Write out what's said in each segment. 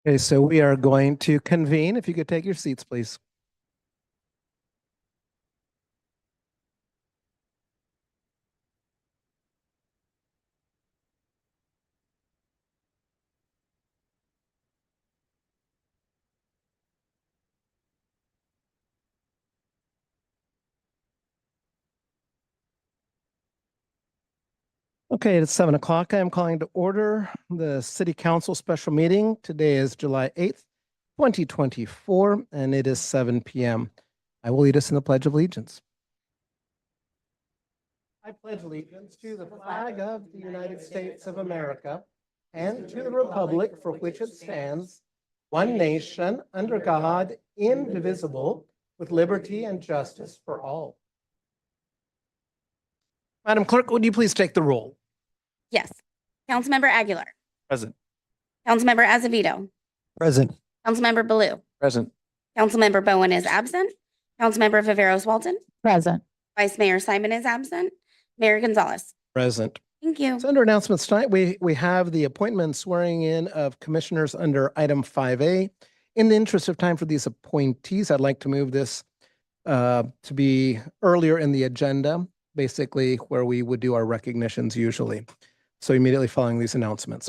Okay, so we are going to convene. If you could take your seats, please. Okay, it's 7 o'clock. I am calling to order the City Council special meeting. Today is July 8th, 2024, and it is 7 p.m. I will lead us in the Pledge of Allegiance. I pledge allegiance to the flag of the United States of America and to the republic for which it stands, one nation, under God, indivisible, with liberty and justice for all. Madam Clerk, would you please take the roll? Yes. Councilmember Aguilar. Present. Councilmember Azevedo. Present. Councilmember Baloo. Present. Councilmember Bowen is absent. Councilmember Viveros Walton. Present. Vice Mayor Simon is absent. Mayor Gonzalez. Present. Thank you. So under announcements tonight, we have the appointment and swearing in of commissioners under item 5A. In the interest of time for these appointees, I'd like to move this to be earlier in the agenda, basically where we would do our recognitions usually. So immediately following these announcements.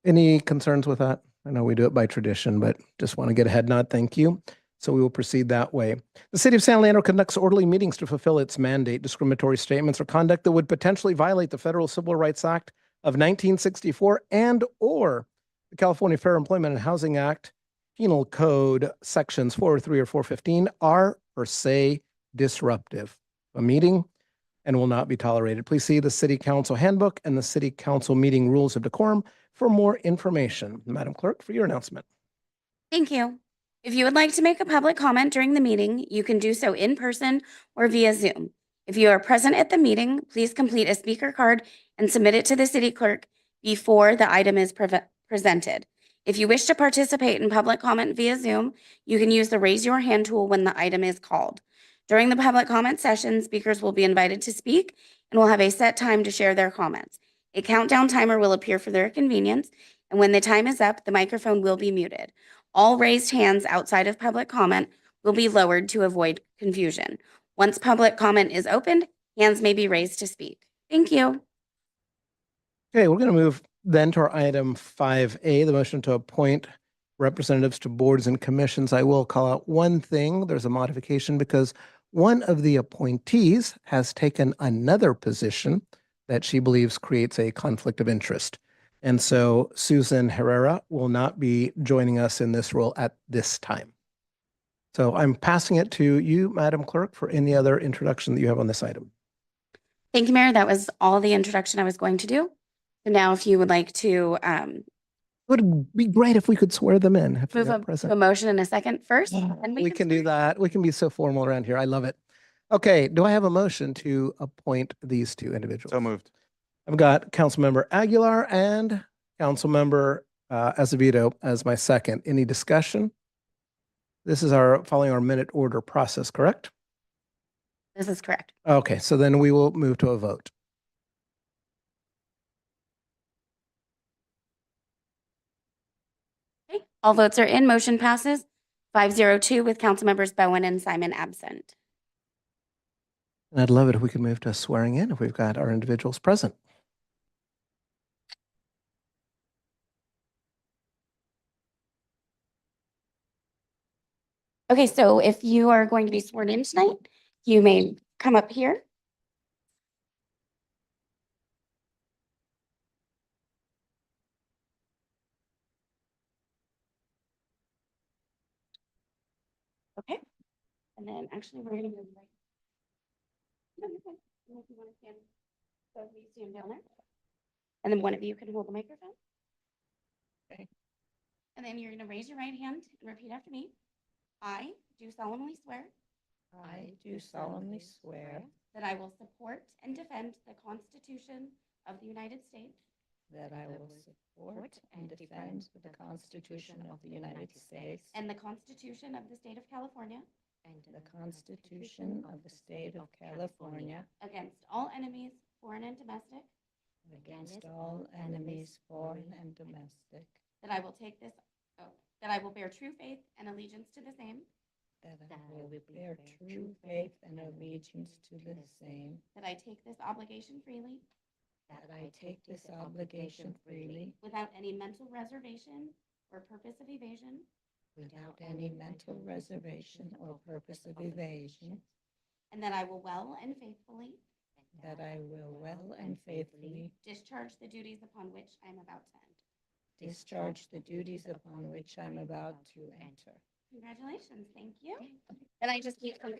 Any concerns with that? I know we do it by tradition, but just want to get a head nod. Thank you. So we will proceed that way. The City of San Leandro conducts orderly meetings to fulfill its mandate. Discriminatory statements or conduct that would potentially violate the Federal Civil Rights Act of 1964 and or the California Fair Employment and Housing Act Penal Code sections 403 or 415 are per se disruptive. A meeting and will not be tolerated. Please see the City Council Handbook and the City Council Meeting Rules of Decorum for more information. Madam Clerk, for your announcement. Thank you. If you would like to make a public comment during the meeting, you can do so in person or via Zoom. If you are present at the meeting, please complete a speaker card and submit it to the city clerk before the item is presented. If you wish to participate in public comment via Zoom, you can use the raise your hand tool when the item is called. During the public comment session, speakers will be invited to speak and will have a set time to share their comments. A countdown timer will appear for their convenience, and when the time is up, the microphone will be muted. All raised hands outside of public comment will be lowered to avoid confusion. Once public comment is opened, hands may be raised to speak. Thank you. Okay, we're going to move then to our item 5A, the motion to appoint representatives to boards and commissions. I will call out one thing. There's a modification because one of the appointees has taken another position that she believes creates a conflict of interest. And so Susan Herrera will not be joining us in this role at this time. So I'm passing it to you, Madam Clerk, for any other introduction that you have on this item. Thank you, Mayor. That was all the introduction I was going to do. So now if you would like to It would be great if we could swear them in. If move they're up to present. a motion in a second first, and We can do that. We can be so formal around here. I love it. Okay, do I have a motion to appoint these two individuals? So moved. I've got Councilmember Aguilar and Councilmember Azevedo as my second. Any discussion? This is following our minute order process, correct? This is correct. Okay, so then we will move to a vote. Okay. All votes are in. Motion passes 502 with Councilmembers Bowen and Simon absent. And I'd love it if we could move to swearing in if we've got our individuals present. Okay, so if you are going to be sworn in tonight, you may come up here. Okay, and then actually we're gonna move right. No, you're fine. If you want to stand, so you stand down there. And then one of you can hold the microphone. Okay. And then you're gonna raise your right hand and repeat after me. I do solemnly swear I do solemnly swear that I will support and defend the Constitution of the United States that I will support and defend the Constitution of the United States and the Constitution of the State of California and the Constitution of the State of California against all enemies, foreign and domestic, against all enemies, foreign and domestic, that I will take this That I will bear true faith and allegiance to the same. that I will bear true faith and allegiance to the same, That I take this obligation freely that I take this obligation freely without any mental reservation or purpose of evasion. without any mental reservation or purpose of evasion, And that I will well and faithfully that I will well and faithfully discharge the duties upon which I am about to enter. discharge the duties upon which I'm about to enter. Congratulations. Thank you. And I just need some.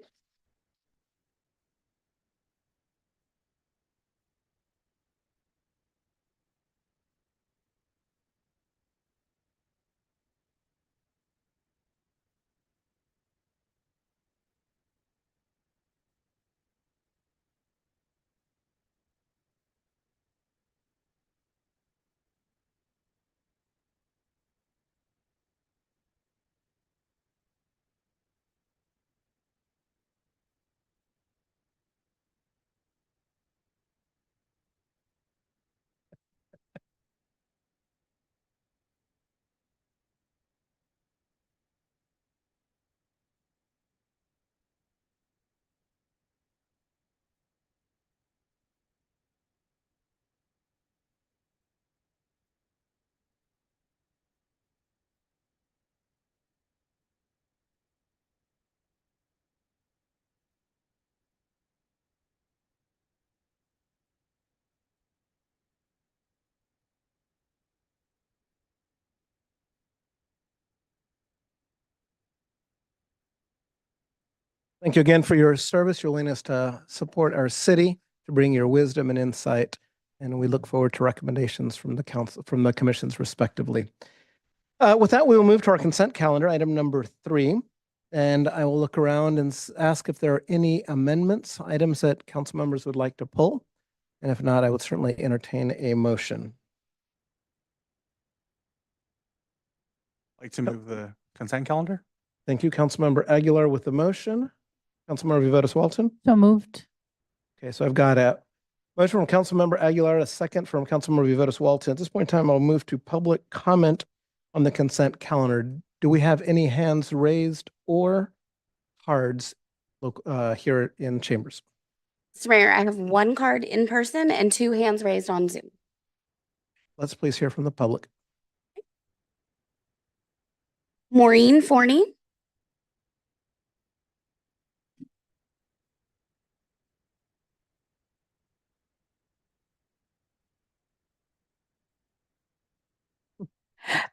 Thank you again for your service, your willingness to support our city, to bring your wisdom and insight. And we look forward to recommendations from the council, from the commissions respectively. With that, we will move to our consent calendar, item number 3. And I will look around and ask if there are any amendments, items that council members would like to pull. And if not, I would certainly entertain a motion. Like to move the consent calendar? Thank you, Councilmember Aguilar with the motion. Councilmember Viveros Walton. So moved. Okay, so I've got a motion from Councilmember Aguilar, a second from Councilmember Viveros Walton. At this point in time, I'll move to public comment on the consent calendar. Do we have any hands raised or cards here in chambers? Mr. Mayor, I have 1 card in person and 2 hands raised on Zoom. Let's please hear from the public. Maureen Forney.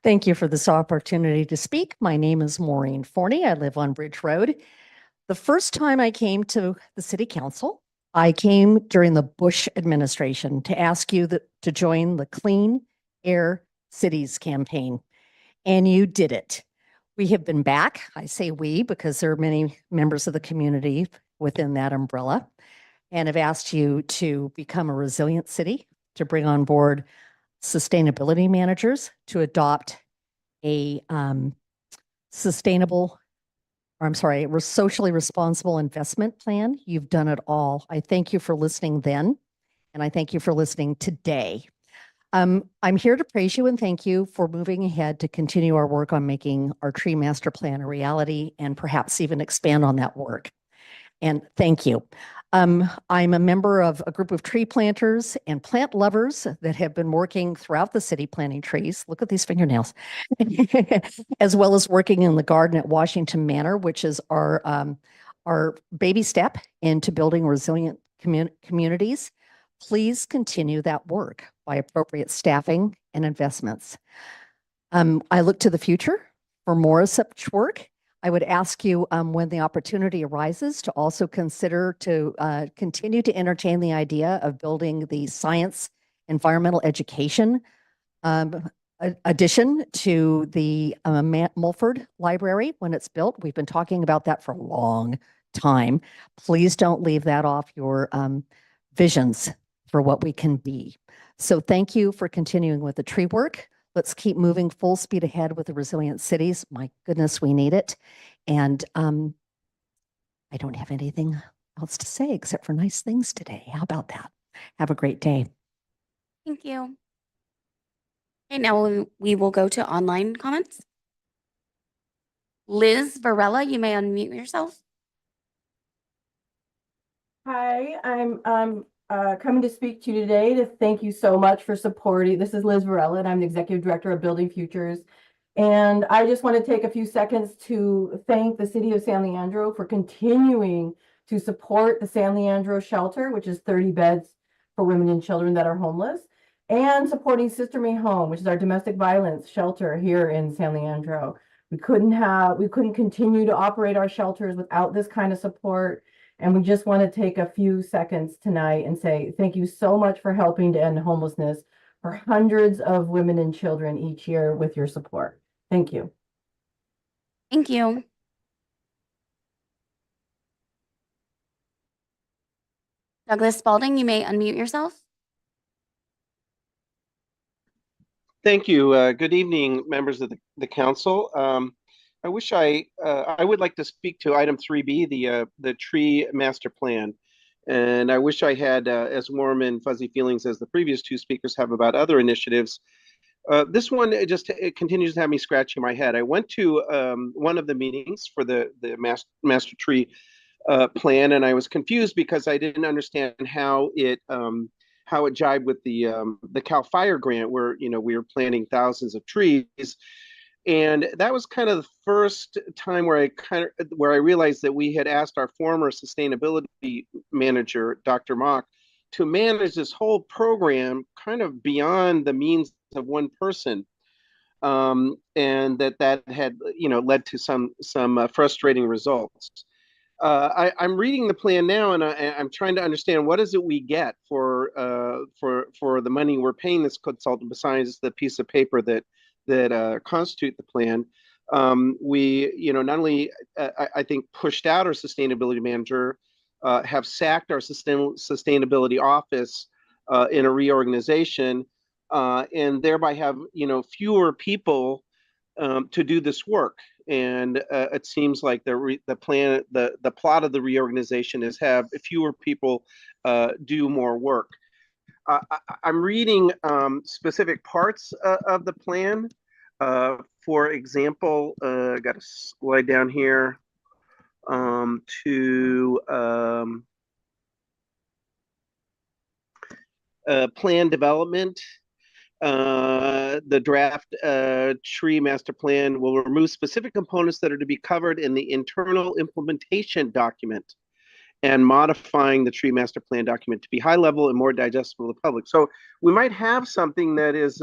Thank you for this opportunity to speak. My name is Maureen Forney. I live on Bridge Road. The first time I came to the city council, I came during the Bush administration to ask you to join the Clean Air Cities campaign, and you did it. We have been back. I say we because there are many members of the community within that umbrella, and have asked you to become a resilient city, to bring on board sustainability managers, to adopt a socially responsible investment plan. You've done it all. I thank you for listening then, and I thank you for listening today. I'm here to praise you and thank you for moving ahead to continue our work on making our tree master plan a reality and perhaps even expand on that work. And thank you. I'm a member of a group of tree planters and plant lovers that have been working throughout the city planting trees. Look at these fingernails. As well as working in the garden at Washington Manor, which is our baby step into building resilient communities. Please continue that work by appropriate staffing and investments. I look to the future for more of such work. I would ask you when the opportunity arises to also consider to continue to entertain the idea of building the science environmental education addition to the Mulford Library when it's built. We've been talking about that for a long time. Please don't leave that off your visions for what we can be. So thank you for continuing with the tree work. Let's keep moving full speed ahead with the resilient cities. My goodness, we need it. And I don't have anything else to say except for nice things today. How about that? Have a great day. Thank you. Okay, now we will go to online comments. Liz Varela, you may unmute yourself. Hi, I'm coming to speak to you today to thank you so much for supporting. This is Liz Varela, and I'm the Executive Director of Building Futures. And I just want to take a few seconds to thank the City of San Leandro for continuing to support the San Leandro Shelter, which is 30 beds for women and children that are homeless, and supporting Sister Me Home, which is our domestic violence shelter here in San Leandro. We couldn't continue to operate our shelters without this kind of support. And we just want to take a few seconds tonight and say thank you so much for helping to end homelessness for hundreds of women and children each year with your support. Thank you. Thank you. Douglas Spalding, you may unmute yourself. Thank you. Good evening, members of the council. I would like to speak to item 3B, the tree master plan. And I wish I had as warm and fuzzy feelings as the previous two speakers have about other initiatives. This one, it continues to have me scratching my head. I went to one of the meetings for the master tree plan, and I was confused because I didn't understand how it jibed with the CAL FIRE grant, where we were planting thousands of trees. And that was kind of the first time where I realized that we had asked our former sustainability manager, Dr. Mock, to manage this whole program kind of beyond the means of one person. And that had led to some frustrating results. I'm reading the plan now, and I'm trying to understand what is it we get for the money we're paying this consultant besides the piece of paper that constitute the plan. We, not only I think pushed out our sustainability manager, have sacked our sustainability office in a reorganization, and thereby have fewer people to do this work. And it seems like the plot of the reorganization is have fewer people do more work. I'm reading specific parts of the plan. For example, I got to slide down here to plan development. The draft tree master plan will remove specific components that are to be covered in the internal implementation document and modifying the tree master plan document to be high level and more digestible to the public. So we might have something that is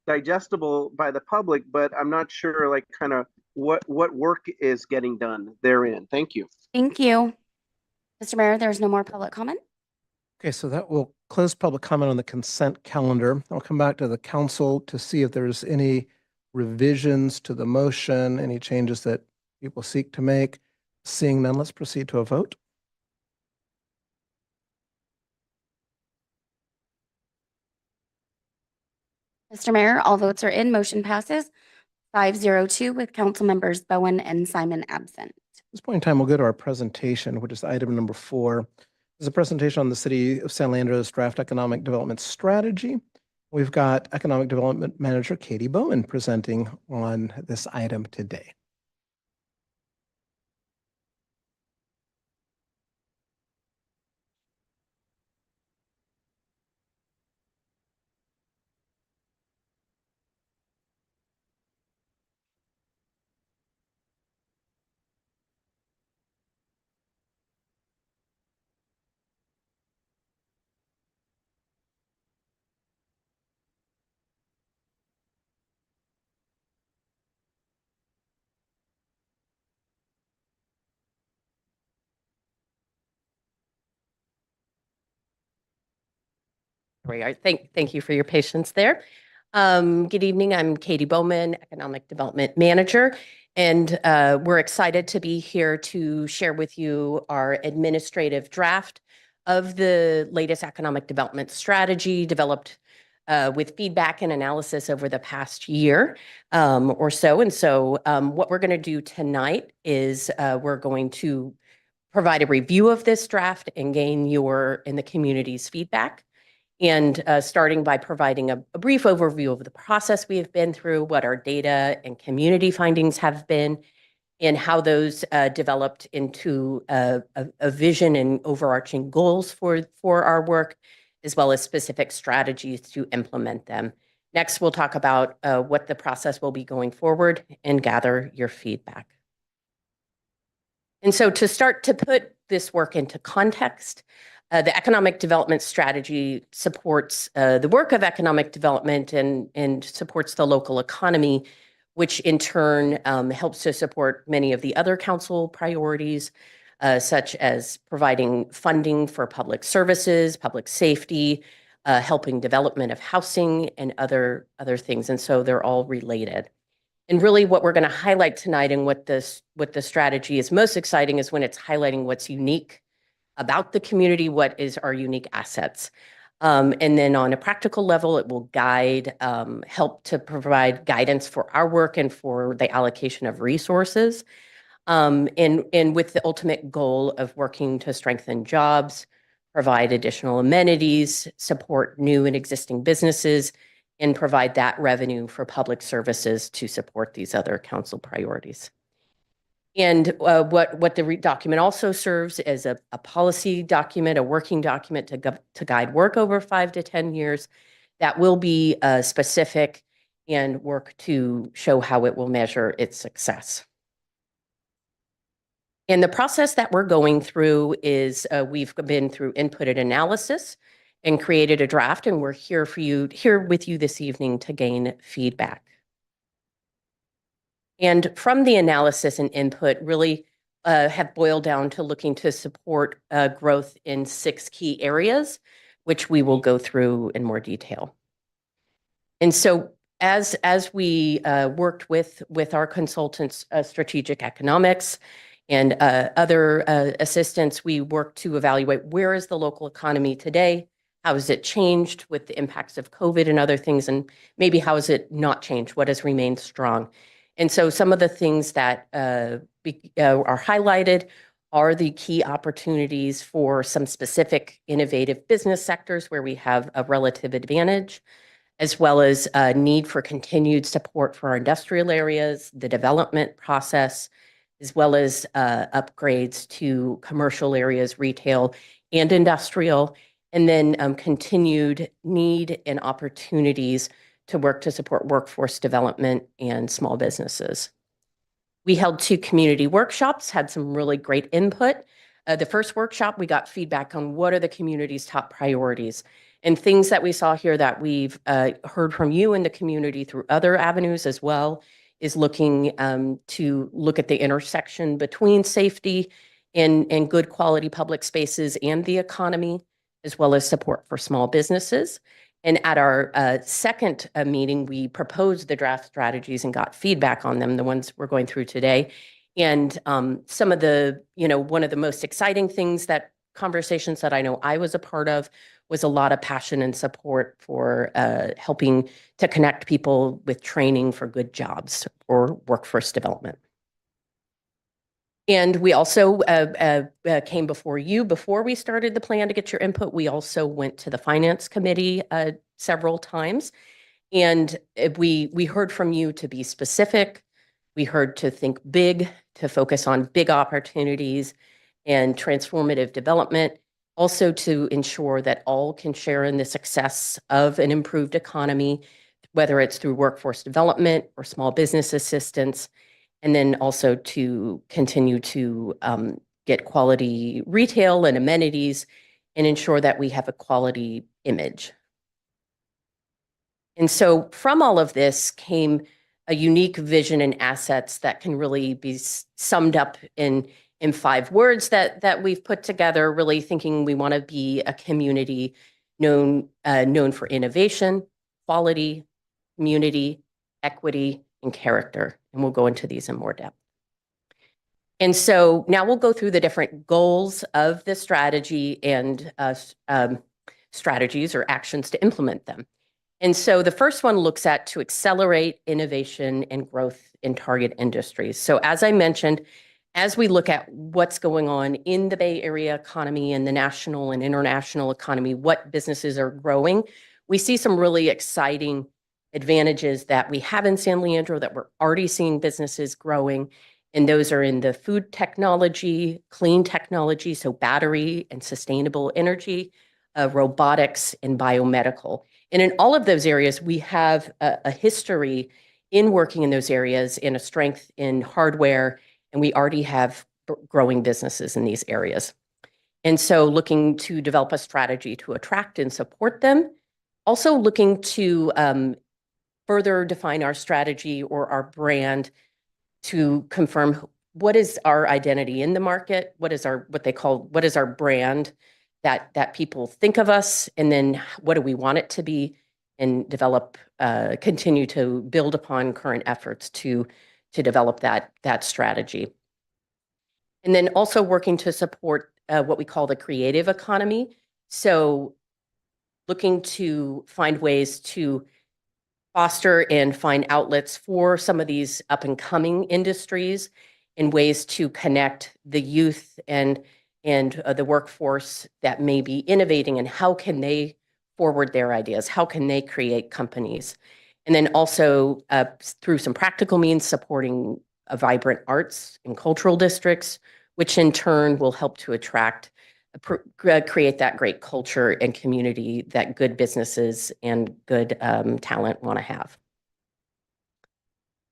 digestible by the public, but I'm not sure like kind of what work is getting done therein. Thank you. Thank you. Mr. Mayor, there's no more public comment. Okay, so that will close public comment on the consent calendar. I'll come back to the council to see if there's any revisions to the motion, any changes that people seek to make. Seeing none, let's proceed to a vote. Mr. Mayor, all votes are in. Motion passes 502 with council members Bowen and Simon absent. At this point in time, we'll go to our presentation, which is item number 4. This is a presentation on the City of San Leandro's draft economic development strategy. We've got Economic Development Manager Katie Bowen presenting on this item today. Thank you for your patience there. Good evening. I'm Katie Bowman, Economic Development Manager, and we're excited to be here to share with you our administrative draft of the latest economic development strategy developed with feedback and analysis over the past year or so. And so what we're going to do tonight is we're going to provide a review of this draft and gain your and the community's feedback. And starting by providing a brief overview of the process we have been through, what our data and community findings have been, and how those developed into a vision and overarching goals for our work, as well as specific strategies to implement them. Next, we'll talk about what the process will be going forward and gather your feedback. And so to start to put this work into context, the economic development strategy supports the work of economic development and supports the local economy, which in turn helps to support many of the other council priorities, such as providing funding for public services, public safety, helping development of housing and other things. And so they're all related. And really what we're going to highlight tonight and what the strategy is most exciting is when it's highlighting what's unique about the community, what is our unique assets. And then on a practical level, it will guide, help to provide guidance for our work and for the allocation of resources. And with the ultimate goal of working to strengthen jobs, provide additional amenities, support new and existing businesses, and provide that revenue for public services to support these other council priorities. And what the document also serves as a policy document, a working document to guide work over 5 to 10 years that will be specific and work to show how it will measure its success. And the process that we're going through is we've been through input and analysis and created a draft, and we're here with you this evening to gain feedback. And from the analysis and input really have boiled down to looking to support growth in 6 key areas, which we will go through in more detail. And so as we worked with our consultants, Strategic Economics, and other assistants, we worked to evaluate where is the local economy today, how has it changed with the impacts of COVID and other things, and maybe how has it not changed, what has remained strong. And so some of the things that are highlighted are the key opportunities for some specific innovative business sectors where we have a relative advantage, as well as a need for continued support for our industrial areas, the development process, as well as upgrades to commercial areas, retail and industrial, and then continued need and opportunities to work to support workforce development and small businesses. We held 2 community workshops, had some really great input. The first workshop, we got feedback on what are the community's top priorities and things that we saw here that we've heard from you in the community through other avenues as well, is looking to look at the intersection between safety and good quality public spaces and the economy, as well as support for small businesses. And at our second meeting, we proposed the draft strategies and got feedback on them, the ones we're going through today. And some of the, one of the most exciting things that conversations that I know I was a part of was a lot of passion and support for helping to connect people with training for good jobs or workforce development. And we also came before you before we started the plan to get your input. We also went to the Finance Committee several times. And we heard from you to be specific. We heard to think big, to focus on big opportunities and transformative development. Also to ensure that all can share in the success of an improved economy, whether it's through workforce development or small business assistance. And then also to continue to get quality retail and amenities and ensure that we have a quality image. And so from all of this came a unique vision and assets that can really be summed up in 5 words that we've put together, really thinking we want to be a community known for innovation, quality, community, equity, and character. And we'll go into these in more depth. And so now we'll go through the different goals of the strategy and strategies or actions to implement them. And so the first one looks at to accelerate innovation and growth in target industries. So as I mentioned, as we look at what's going on in the Bay Area economy and the national and international economy, what businesses are growing, we see some really exciting advantages that we have in San Leandro that we're already seeing businesses growing And those are in the food technology, clean technology, so battery and sustainable energy, robotics, and biomedical. And in all of those areas, we have a history in working in those areas and a strength in hardware, and we already have growing businesses in these areas. And so looking to develop a strategy to attract and support them. Also looking to further define our strategy or our brand to confirm what is our identity in the market, what is our brand that people think of us, and then what do we want it to be, and develop, continue to build upon current efforts to develop that strategy. And then also working to support what we call the creative economy. So looking to find ways to foster and find outlets for some of these up and coming industries, and ways to connect the youth and the workforce that may be innovating, and how can they forward their ideas? How can they create companies? And then also through some practical means, supporting vibrant arts and cultural districts, which in turn will help to attract, create that great culture and community that good businesses and good talent want to have.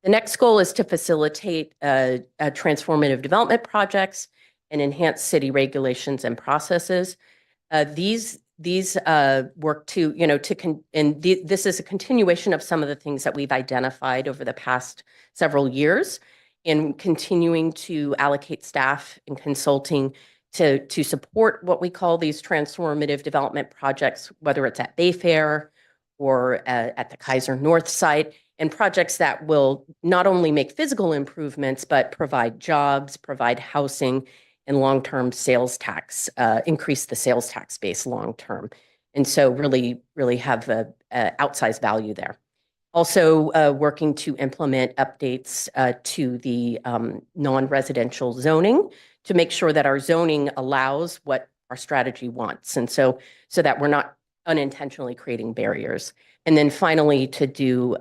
The next goal is to facilitate transformative development projects and enhance city regulations and processes. These work to, this is a continuation of some of the things that we've identified over the past several years, in continuing to allocate staff and consulting to support what we call these transformative development projects, whether it's at Bayfair or at the Kaiser North site, and projects that will not only make physical improvements, but provide jobs, provide housing, and long-term sales tax, increase the sales tax base long-term. And so really have a outsized value there. Also working to implement updates to the non-residential zoning to make sure that our zoning allows what our strategy wants. And so that we're not unintentionally creating barriers. And then finally, to do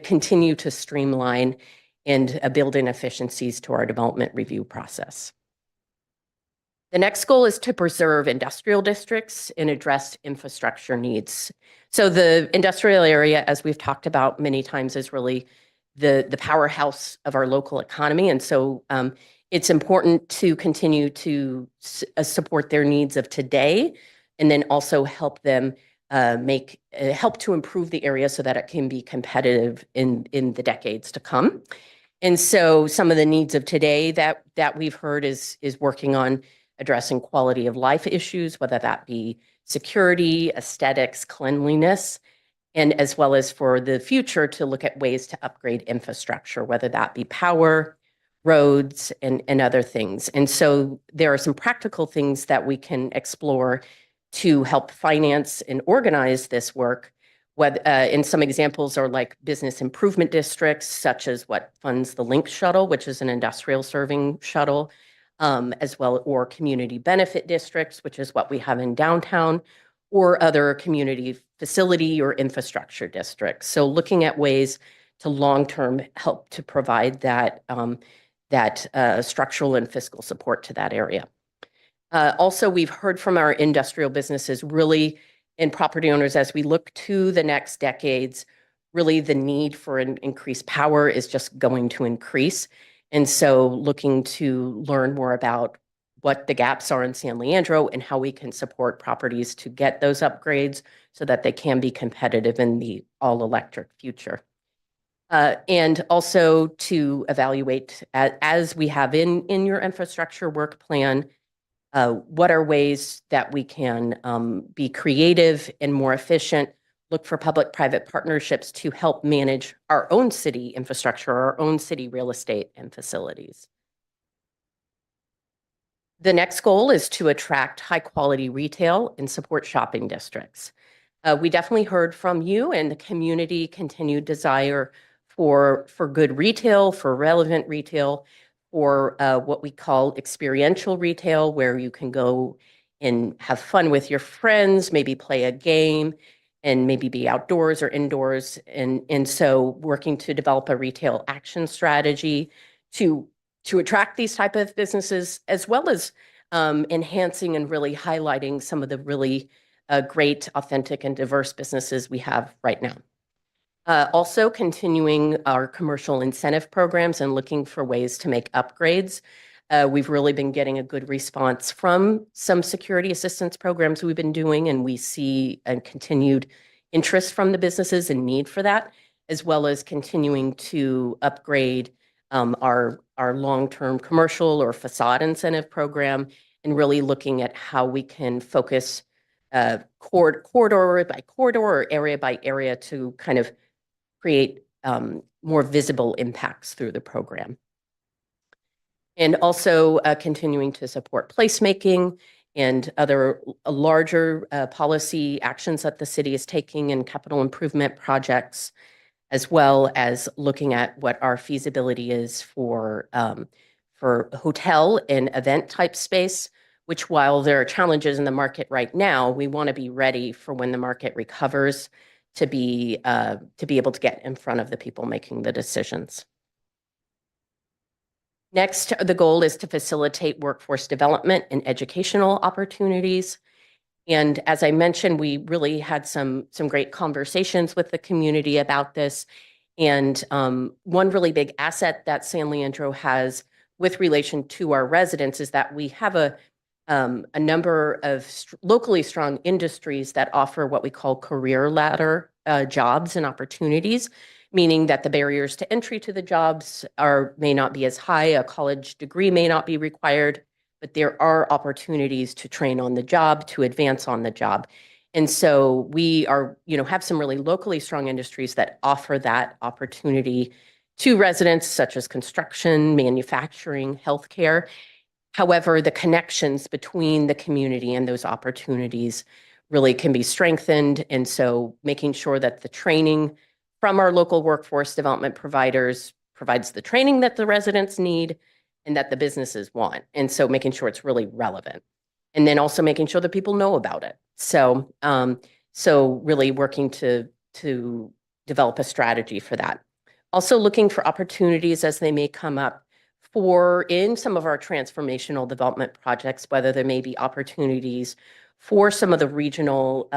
continue to streamline and build in efficiencies to our development review process. The next goal is to preserve industrial districts and address infrastructure needs. So the industrial area, as we've talked about many times, is really the powerhouse of our local economy. And so it's important to continue to support their needs of today, and then also help them help to improve the area so that it can be competitive in the decades to come. And so some of the needs of today that we've heard is working on addressing quality of life issues, whether that be security, aesthetics, cleanliness, and as well as for the future to look at ways to upgrade infrastructure, whether that be power, roads, and other things. And so there are some practical things that we can explore to help finance and organize this work. And some examples are like business improvement districts, such as what funds the Link shuttle, which is an industrial serving shuttle, as well, or community benefit districts, which is what we have in downtown, or other community facility or infrastructure districts. So looking at ways to long-term help to provide that structural and fiscal support to that area. Also, we've heard from our industrial businesses really, and property owners, as we look to the next decades, really the need for an increased power is just going to increase. And so looking to learn more about what the gaps are in San Leandro and how we can support properties to get those upgrades so that they can be competitive in the all-electric future. And also to evaluate, as we have in your infrastructure work plan, what are ways that we can be creative and more efficient, look for public-private partnerships to help manage our own city infrastructure, our own city real estate and facilities. The next goal is to attract high-quality retail and support shopping districts. We definitely heard from you and the community continued desire for good retail, for relevant retail, or what we call experiential retail, where you can go and have fun with your friends, maybe play a game, and maybe be outdoors or indoors. And so working to develop a retail action strategy to attract these type of businesses, as well as enhancing and really highlighting some of the really great, authentic, and diverse businesses we have right now. Also continuing our commercial incentive programs and looking for ways to make upgrades. We've really been getting a good response from some security assistance programs we've been doing, and we see a continued interest from the businesses and need for that, as well as continuing to upgrade our long-term commercial or facade incentive program, and really looking at how we can focus corridor by corridor or area by area to kind of create more visible impacts through the program. And also continuing to support placemaking and other larger policy actions that the city is taking in capital improvement projects, as well as looking at what our feasibility is for hotel and event type space, which, while there are challenges in the market right now, we want to be ready for when the market recovers to be able to get in front of the people making the decisions. Next, the goal is to facilitate workforce development and educational opportunities. And as I mentioned, we really had some great conversations with the community about this. And one really big asset that San Leandro has with relation to our residents is that we have a number of locally strong industries that offer what we call career ladder jobs and opportunities, meaning that the barriers to entry to the jobs may not be as high. A college degree may not be required, but there are opportunities to train on the job, to advance on the job. And so we have some really locally strong industries that offer that opportunity to residents, such as construction, manufacturing, healthcare. However, the connections between the community and those opportunities really can be strengthened. And so making sure that the training from our local workforce development providers provides the training that the residents need and that the businesses want. And so making sure it's really relevant. And then also making sure that people know about it. So really working to develop a strategy for that. Also looking for opportunities as they may come up in some of our transformational development projects, whether there may be opportunities for some of the regional,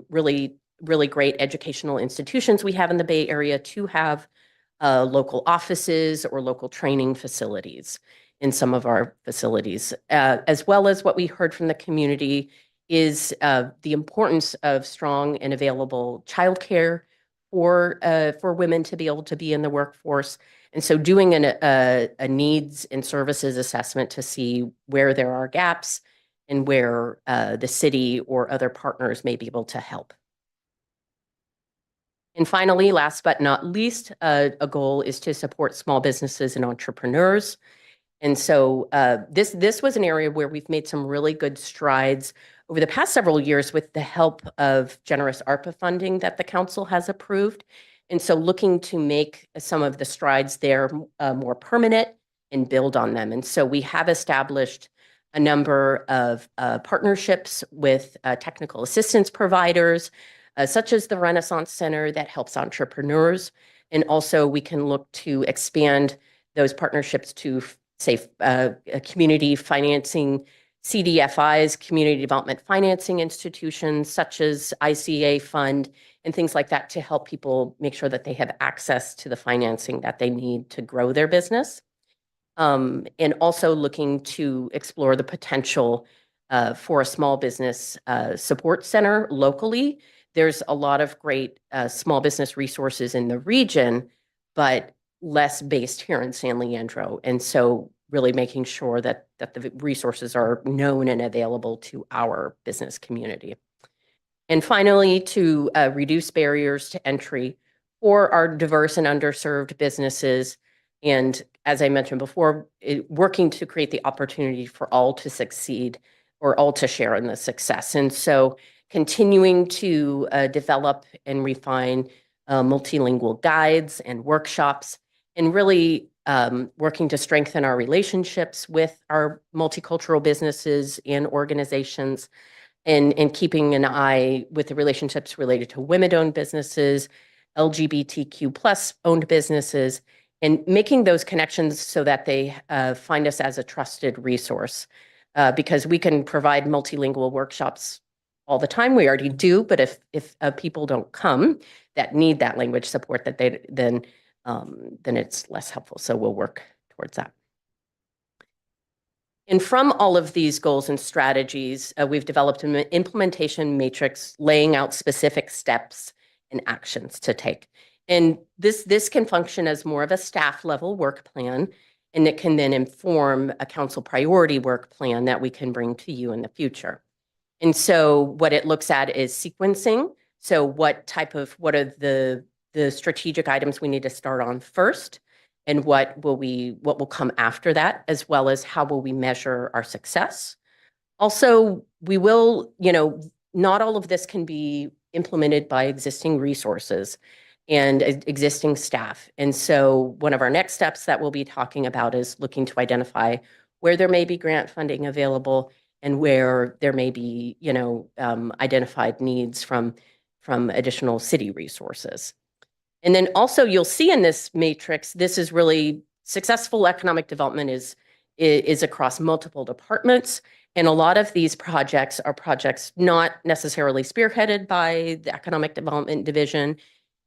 really great educational institutions we have in the Bay Area to have local offices or local training facilities in some of our facilities, as well as what we heard from the community is the importance of strong and available childcare for women to be able to be in the workforce. And so doing a needs and services assessment to see where there are gaps and where the city or other partners may be able to help. And finally, last but not least, a goal is to support small businesses and entrepreneurs. And so this was an area where we've made some really good strides over the past several years with the help of generous ARPA funding that the council has approved. And so looking to make some of the strides there more permanent and build on them. And so we have established a number of partnerships with technical assistance providers, such as the Renaissance Center that helps entrepreneurs. And also we can look to expand those partnerships to, say, community financing, CDFIs, community development financing institutions, such as ICA Fund, and things like that to help people make sure that they have access to the financing that they need to grow their business. And also looking to explore the potential for a small business support center locally. There's a lot of great small business resources in the region, but less based here in San Leandro. And so really making sure that the resources are known and available to our business community. And finally, to reduce barriers to entry for our diverse and underserved businesses. And as I mentioned before, working to create the opportunity for all to succeed or all to share in the success. And so continuing to develop and refine multilingual guides and workshops, and really working to strengthen our relationships with our multicultural businesses and organizations, and keeping an eye with the relationships related to women-owned businesses, LGBTQ+ owned businesses, and making those connections so that they find us as a trusted resource. Because we can provide multilingual workshops all the time. We already do, but if people don't come that need that language support, that they then it's less helpful. So we'll work towards that. And from all of these goals and strategies, we've developed an implementation matrix laying out specific steps and actions to take. And this can function as more of a staff level work plan, and it can then inform a council priority work plan that we can bring to you in the future. And so what it looks at is sequencing. So what are the strategic items we need to start on first, and what will come after that, as well as how will we measure our success. Also, we will, not all of this can be implemented by existing resources and existing staff. And so one of our next steps that we'll be talking about is looking to identify where there may be grant funding available and where there may be, identified needs from additional city resources. And then also you'll see in this matrix, this is really successful economic development is across multiple departments. And a lot of these projects are projects not necessarily spearheaded by the Economic Development Division,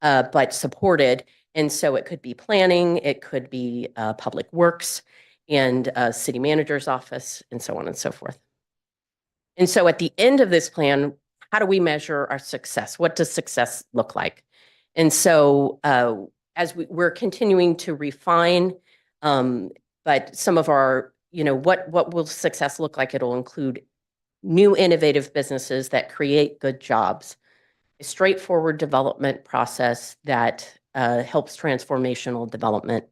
but supported. And so it could be planning, it could be public works and city manager's office, and so on and so forth. And so at the end of this plan, how do we measure our success? What does success look like? And so as we're continuing to refine, but some of our, what will success look like? It'll include new innovative businesses that create good jobs, a straightforward development process that helps transformational development,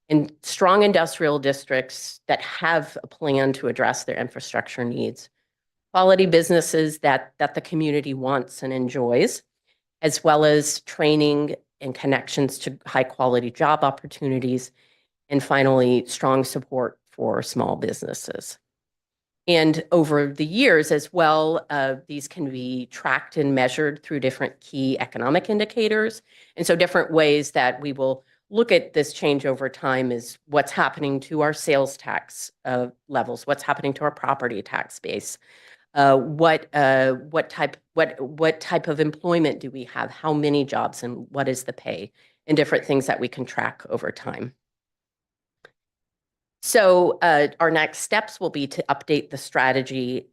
and strong industrial districts that have a plan to address their infrastructure needs, quality businesses that the community wants and enjoys, as well as training and connections to high quality job opportunities, and finally, strong support for small businesses. And over the years as well, these can be tracked and measured through different key economic indicators. And so different ways that we will look at this change over time is what's happening to our sales tax levels, what's happening to our property tax base, what type of employment do we have, how many jobs, and what is the pay, and different things that we can track over time. So our next steps will be to update the strategy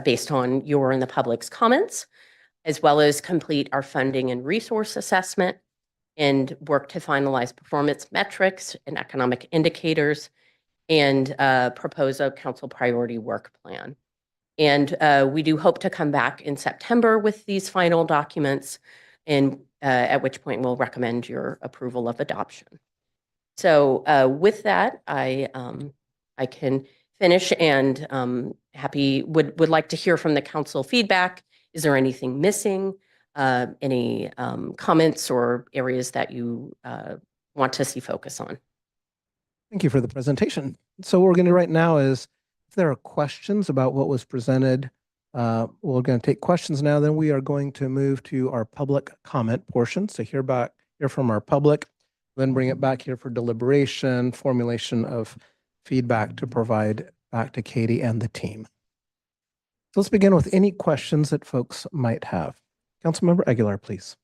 based on your and the public's comments, as well as complete our funding and resource assessment, and work to finalize performance metrics and economic indicators, and propose a council priority work plan. And we do hope to come back in September with these final documents, and at which point we'll recommend your approval of adoption. So with that, I can finish, and would like to hear from the council feedback. Is there anything missing? Any comments or areas that you want to see focus on? Thank you for the presentation. So what we're going to do right now is, if there are questions about what was presented, we're going to take questions now. Then we are going to move to our public comment portion. So hear from our public, then bring it back here for deliberation, formulation of feedback to provide back to Katie and the team. So let's begin with any questions that folks might have. Councilmember Aguilar, please.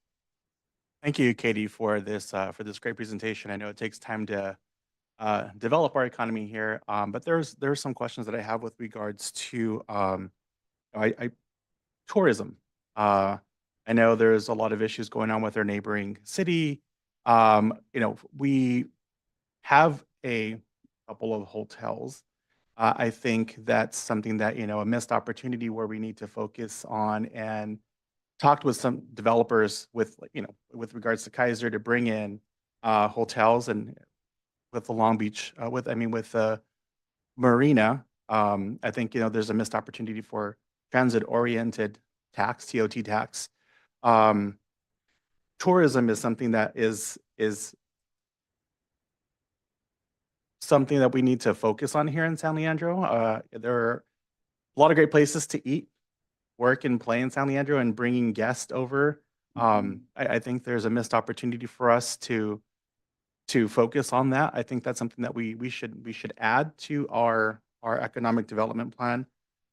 Thank you, Katie, for this great presentation. I know it takes time to develop our economy here, but there's some questions that I have with regards to tourism. I know there's a lot of issues going on with our neighboring city. We have a couple of hotels. I think that's something that, a missed opportunity where we need to focus on, and talked with some developers with regards to Kaiser to bring in hotels, and with the Long Beach, with the Marina. I think, there's a missed opportunity for transit-oriented tax, TOT tax. Tourism is something that is something that we need to focus on here in San Leandro. There are a lot of great places to eat, work, and play in San Leandro, and bringing guests over. I think there's a missed opportunity for us to to focus on that. I think that's something that we should add to our economic development plan.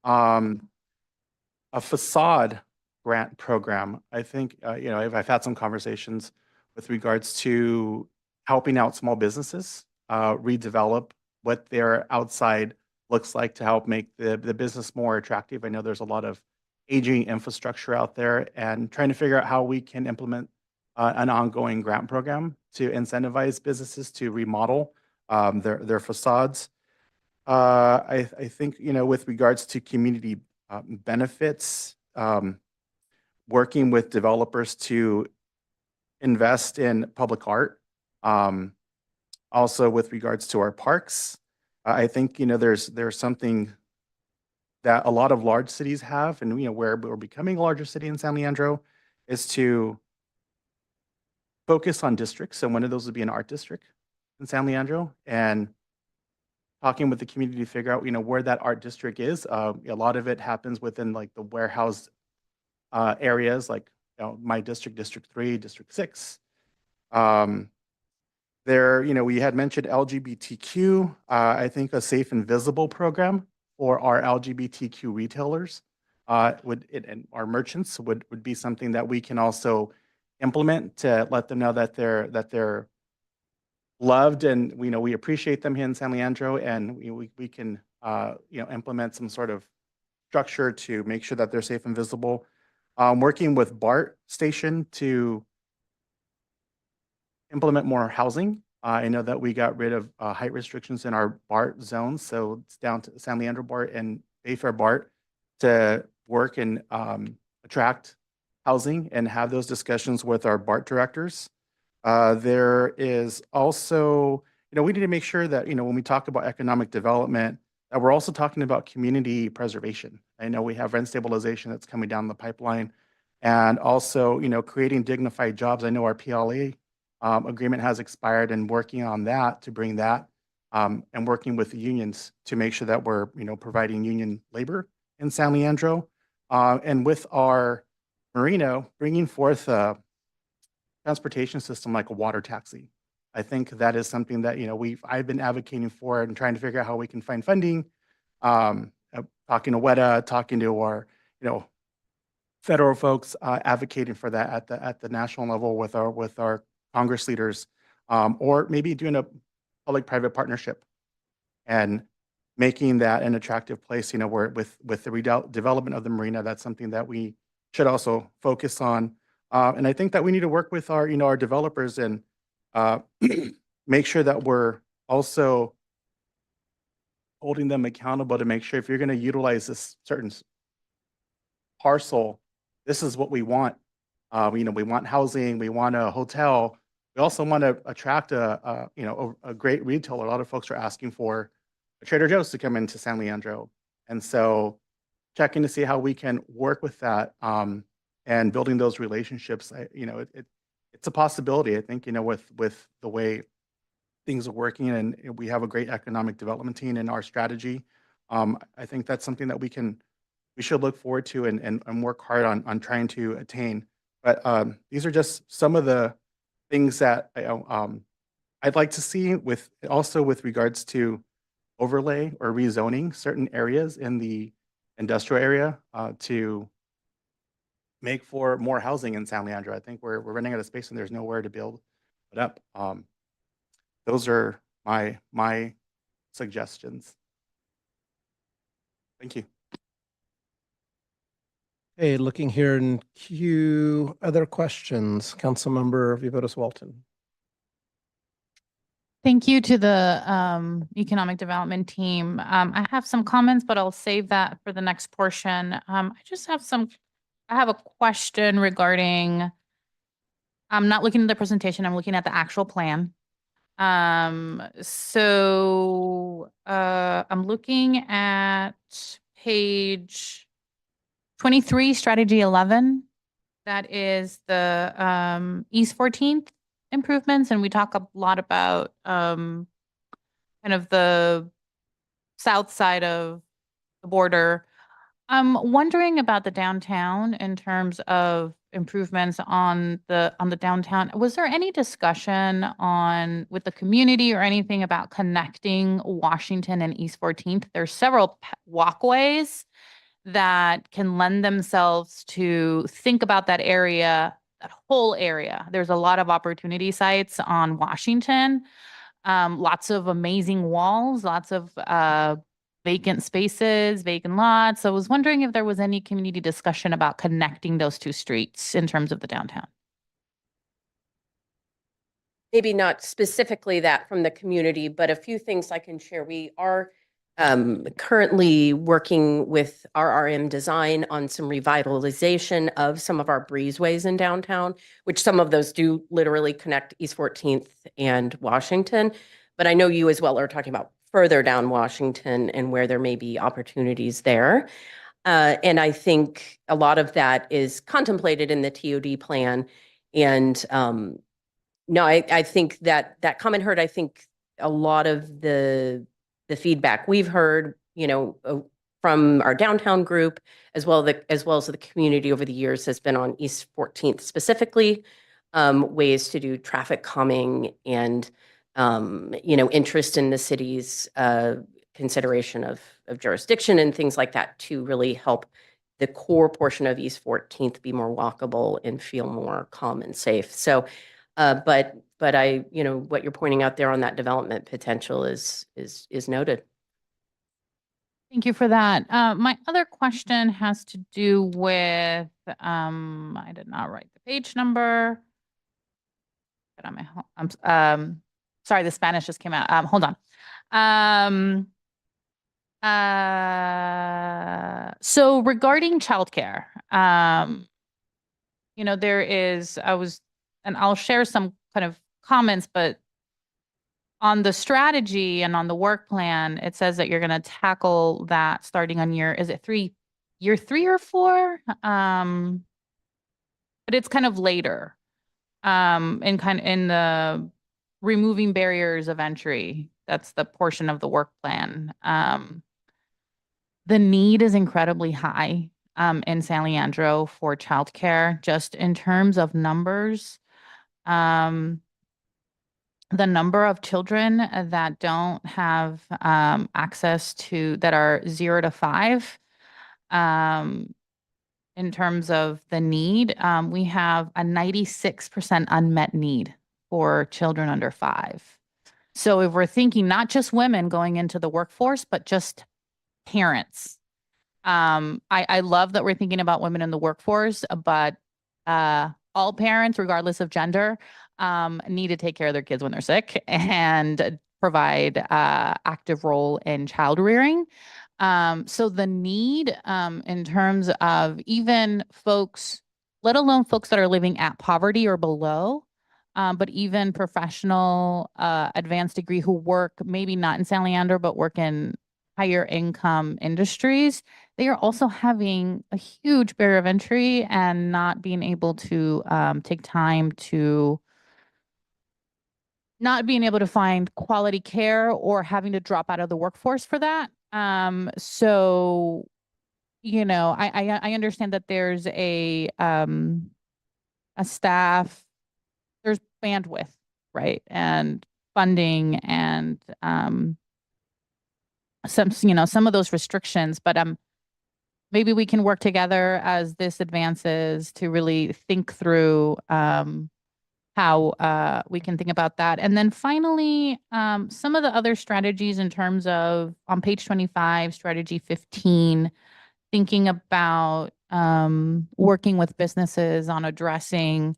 A facade grant program. I think, you know, I've had some conversations with regards to helping out small businesses redevelop what their outside looks like to help make the business more attractive. I know there's a lot of aging infrastructure out there, and trying to figure out how we can implement an ongoing grant program to incentivize businesses to remodel their facades. I think, you know, with regards to community benefits, working with developers to invest in public art. Also with regards to our parks, I think, you know, there's something that a lot of large cities have, and, you know, where we're becoming a larger city in San Leandro, is to focus on districts. So one of those would be an art district in San Leandro, and talking with the community to figure out, you know, where that art district is. A lot of it happens within like the warehouse areas, like, you know, my district, District 3, District 6. There, you know, we had mentioned LGBTQ. I think a safe and visible program for our LGBTQ retailers and our merchants would be something that we can also implement to let them know that they're loved, and we appreciate them here in San Leandro, and we can implement some sort of structure to make sure that they're safe and visible. Working with BART station to implement more housing. I know that we got rid of height restrictions in our BART zones, so it's down to San Leandro BART and Bayfair BART to work and attract housing and have those discussions with our BART directors. There is also, we need to make sure that, when we talk about economic development, that we're also talking about community preservation. I know we have rent stabilization that's coming down the pipeline, and also, creating dignified jobs. I know our PLA agreement has expired, and working on that to bring that, and working with the unions to make sure that we're, providing union labor in San Leandro. And with our Marina, bringing forth a transportation system like a water taxi. I think that is something that, I've been advocating for and trying to figure out how we can find funding. Talking to WETA, talking to our, federal folks, advocating for that at the national level with our Congress leaders, or maybe doing a public-private partnership and making that an attractive place, where with the redevelopment of the marina, that's something that we should also focus on. And I think that we need to work with our, our developers and make sure that we're also holding them accountable to make sure if you're going to utilize this certain parcel, this is what we want. We want housing, we want a hotel. We also want to attract a great retailer. A lot of folks are asking for a Trader Joe's to come into San Leandro. And so checking to see how we can work with that and building those relationships. It's a possibility, I think, with the way things are working, and we have a great economic development team in our strategy. I think that's something that we should look forward to and work hard on trying to attain. But these are just some of the things that I'd like to see with regards to overlay or rezoning certain areas in the industrial area to make for more housing in San Leandro. I think we're running out of space and there's nowhere to build it up. Those are my suggestions. Thank you. Hey, looking here in queue, other questions? Councilmember Vivotis Walton. Thank you to the economic development team. I have some comments, but I'll save that for the next portion. I have a question regarding, I'm not looking at the presentation, I'm looking at the actual plan. So I'm looking at page 23, strategy 11. That is the East 14th improvements. And we talk a lot about kind of the south side of the border. I'm wondering about the downtown in terms of improvements on the downtown. Was there any discussion on with the community or anything about connecting Washington and East 14th? There's several walkways that can lend themselves to think about that area, that whole area. There's a lot of opportunity sites on Washington, lots of amazing walls, lots of vacant spaces, vacant lots. So I was wondering if there was any community discussion about connecting those two streets in terms of the downtown. Maybe not specifically that from the community, but a few things I can share. We are currently working with RRM Design on some revitalization of some of our breezeways in downtown, which some of those do literally connect East 14th and Washington. But I know you as well are talking about further down Washington and where there may be opportunities there. And I think a lot of that is contemplated in the TOD plan. And no, I think that comment heard, I think a lot of the feedback we've heard, from our downtown group, as well as the community over the years has been on East 14th specifically, ways to do traffic calming and, interest in the city's consideration of jurisdiction and things like that to really help the core portion of East 14th be more walkable and feel more calm and safe. So, but I, what you're pointing out there on that development potential is noted. Thank you for that. My other question has to do with, I did not write the page number. But on my home, sorry, the Spanish just came out. Hold on. So regarding childcare, there is, and I'll share some kind of comments, but on the strategy and on the work plan, it says that you're going to tackle that starting on year 3 or 4? But it's kind of later, in the removing barriers of entry. That's the portion of the work plan. The need is incredibly high in San Leandro for childcare, just in terms of numbers. The number of children that don't have access to, that are 0 to 5, in terms of the need, we have a 96% unmet need for children under 5. So if we're thinking not just women going into the workforce, but just parents, I love that we're thinking about women in the workforce, but all parents, regardless of gender, need to take care of their kids when they're sick and provide active role in child rearing. So the need in terms of even folks, let alone folks that are living at poverty or below, but even professional advanced degree who work maybe not in San Leandro, but work in higher income industries, they are also having a huge barrier of entry and not being able to take time to not being able to find quality care or having to drop out of the workforce for that. So, I understand that there's a staff, there's bandwidth, right? And funding and some of those restrictions, but maybe we can work together as this advances to really think through how we can think about that. And then finally, some of the other strategies in terms of on page 25, strategy 15, thinking about working with businesses on addressing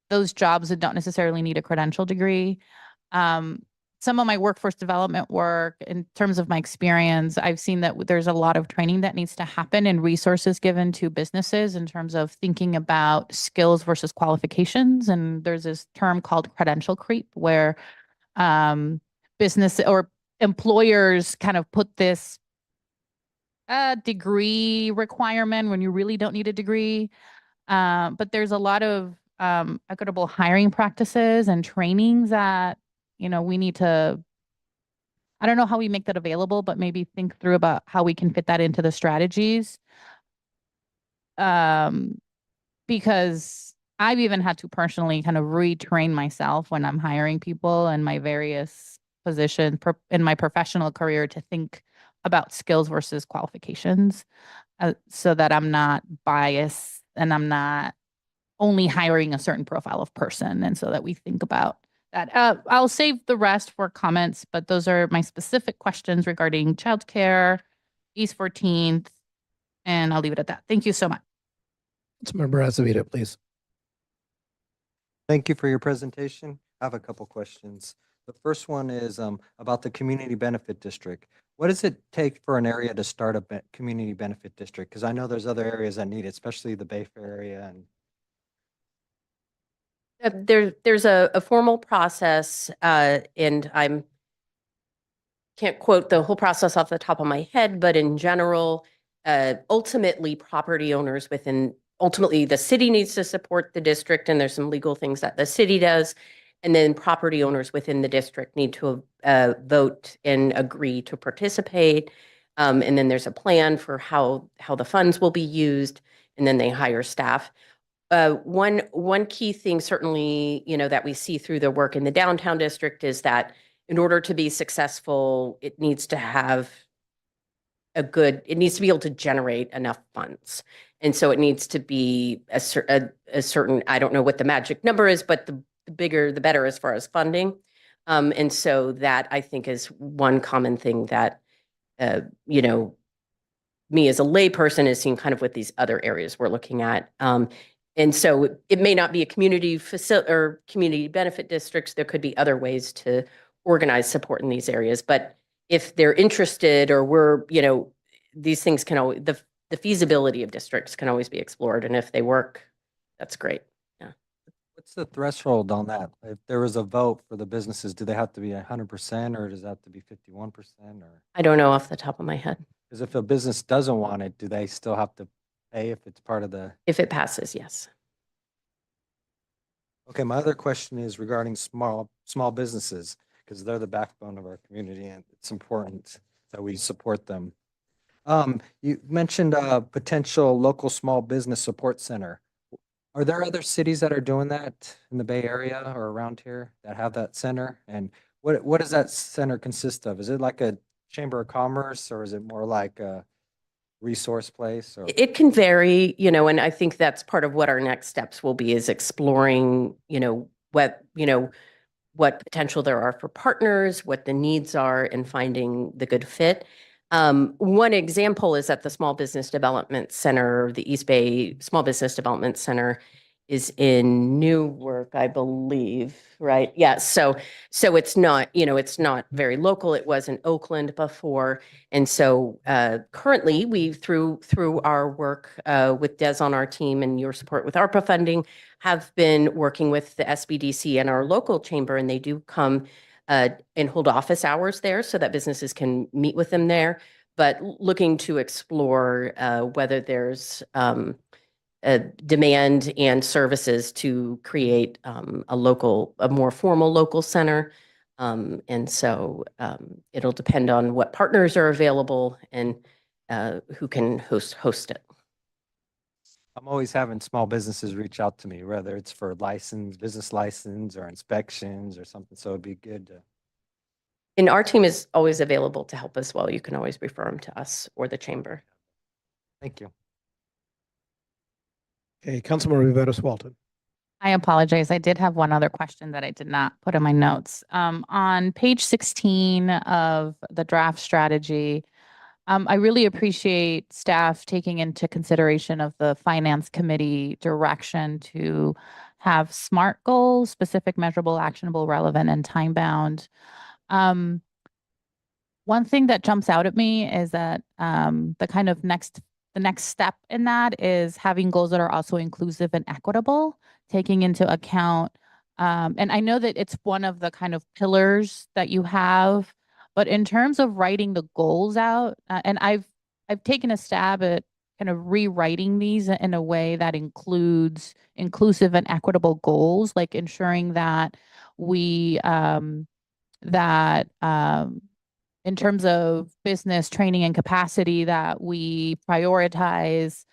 those jobs that don't necessarily need a credential degree. Some of my workforce development work, in terms of my experience, I've seen that there's a lot of training that needs to happen and resources given to businesses in terms of thinking about skills versus qualifications. And there's this term called credential creep, where business or employers kind of put this degree requirement when you really don't need a degree. But there's a lot of equitable hiring practices and trainings that we need to, I don't know how we make that available, but maybe think through about how we can fit that into the strategies. because I've even had to personally kind of retrain myself when I'm hiring people in my various positions in my professional career to think about skills versus qualifications, so that I'm not biased and I'm not only hiring a certain profile of person, and so that we think about that. I'll save the rest for comments, but those are my specific questions regarding childcare, East 14th, and I'll leave it at that. Thank you so much. Councilmember Azevedo, please. Thank you for your presentation. I have a couple questions. The first one is about the community benefit district. What does it take for an area to start a community benefit district? Because I know there's other areas that need it, especially the Bayfair area. And There's a formal process, and can't quote the whole process off the top of my head, but in general, ultimately property owners ultimately the city needs to support the district, and there's some legal things that the city does. And then property owners within the district need to vote and agree to participate. And then there's a plan for how the funds will be used, and then they hire staff. One key thing certainly, that we see through the work in the downtown district is that in order to be successful, it needs to have it needs to be able to generate enough funds. And so it needs to be a certain, I don't know what the magic number is, but the bigger, the better as far as funding. And so that I think is one common thing that, me as a layperson has seen kind of with these other areas we're looking at. And so it may not be a community facility or community benefit districts. There could be other ways to organize support in these areas. But if they're interested, or these things can always, the feasibility of districts can always be explored. And if they work, that's great. Yeah. what's the threshold on that? If there was a vote for the businesses, do they have to be 100% or does that have to be 51%? Or I don't know off the top of my head. because if a business doesn't want it, do they still have to pay if it's part of the? If it passes, yes. Okay, my other question is regarding small businesses, because they're the backbone of our community and it's important that we support them. You mentioned a potential local small business support center. Are there other cities that are doing that in the Bay Area or around here that have that center? And what does that center consist of? Is it like a chamber of commerce, or is it more like a resource place? Or It can vary, and I think that's part of what our next steps will be, is exploring, what potential there are for partners, what the needs are, and finding the good fit. One example is at the Small Business Development Center, the East Bay Small Business Development Center is in Newark, I believe, right? Yeah, so it's not, it's not very local. It was in Oakland before. And so currently we, through our work with Des on our team and your support with ARPA funding, have been working with the SBDC and our local chamber, and they do come and hold office hours there so that businesses can meet with them there, but looking to explore whether there's demand and services to create a more formal local center. And so it'll depend on what partners are available and who can host it. I'm always having small businesses reach out to me, whether it's for business license or inspections or something. So it'd be good to. And our team is always available to help as well. You can always refer them to us or the chamber. Thank you. Okay, Councilmember Viveros Walton. I apologize. I did have one other question that I did not put in my notes. On page 16 of the draft strategy, I really appreciate staff taking into consideration of the finance committee direction to have SMART goals, specific, measurable, actionable, relevant, and time-bound. One thing that jumps out at me is that the next step in that is having goals that are also inclusive and equitable, taking into account, and I know that it's one of the kind of pillars that you have, but in terms of writing the goals out, and I've taken a stab at kind of rewriting these in a way that includes inclusive and equitable goals, like ensuring that we in terms of business training and capacity, that we prioritize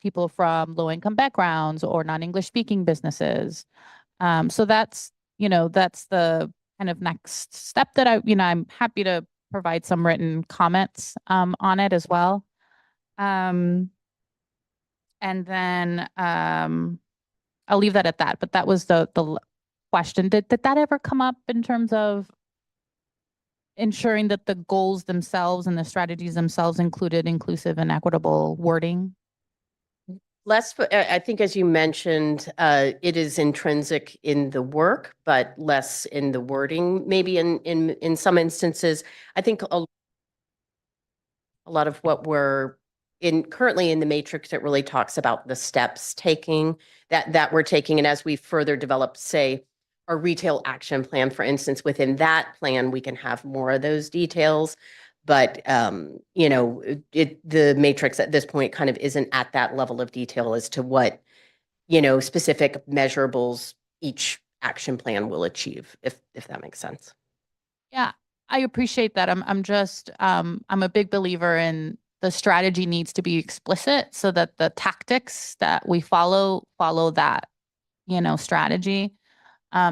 people from low-income backgrounds or non-English speaking businesses. So that's, that's the kind of next step that I'm happy to provide some written comments on it as well. And then I'll leave that at that. But that was the question. Did that ever come up in terms of ensuring that the goals themselves and the strategies themselves included inclusive and equitable wording? I think as you mentioned, it is intrinsic in the work, but less in the wording. Maybe in some instances, I think a lot of what we're currently in the matrix, it really talks about the steps that we're taking. And as we further develop, say, our retail action plan, for instance, within that plan, we can have more of those details. But, the matrix at this point kind of isn't at that level of detail as to what, specific measurables each action plan will achieve, if that makes sense. Yeah, I appreciate that. I'm just, I'm a big believer in the strategy needs to be explicit so that the tactics that we follow that, strategy.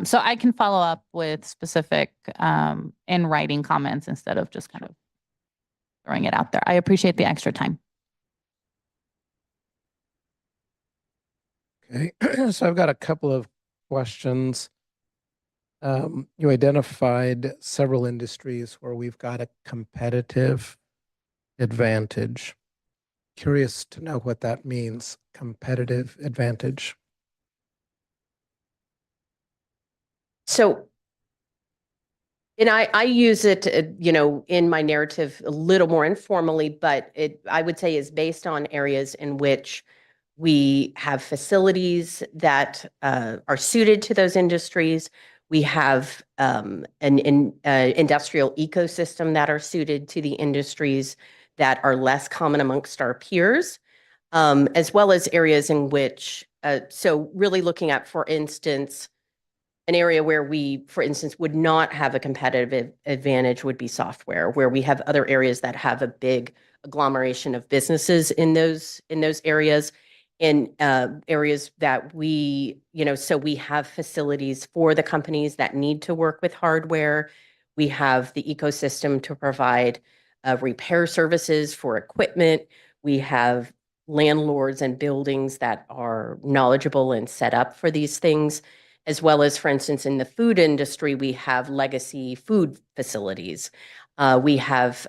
So I can follow up with specific in writing comments instead of just kind of throwing it out there. I appreciate the extra time. Okay, so I've got a couple of questions. You identified several industries where we've got a competitive advantage. Curious to know what that means, competitive advantage. So, and I use it, in my narrative a little more informally, but I would say is based on areas in which we have facilities that are suited to those industries. We have an industrial ecosystem that are suited to the industries that are less common amongst our peers, as well as areas in which, so really looking at, for instance, an area where we, for instance, would not have a competitive advantage would be software, where we have other areas that have a big agglomeration of businesses in those areas. In areas that we, so we have facilities for the companies that need to work with hardware. We have the ecosystem to provide repair services for equipment. We have landlords and buildings that are knowledgeable and set up for these things, as well as, for instance, in the food industry, we have legacy food facilities. We have,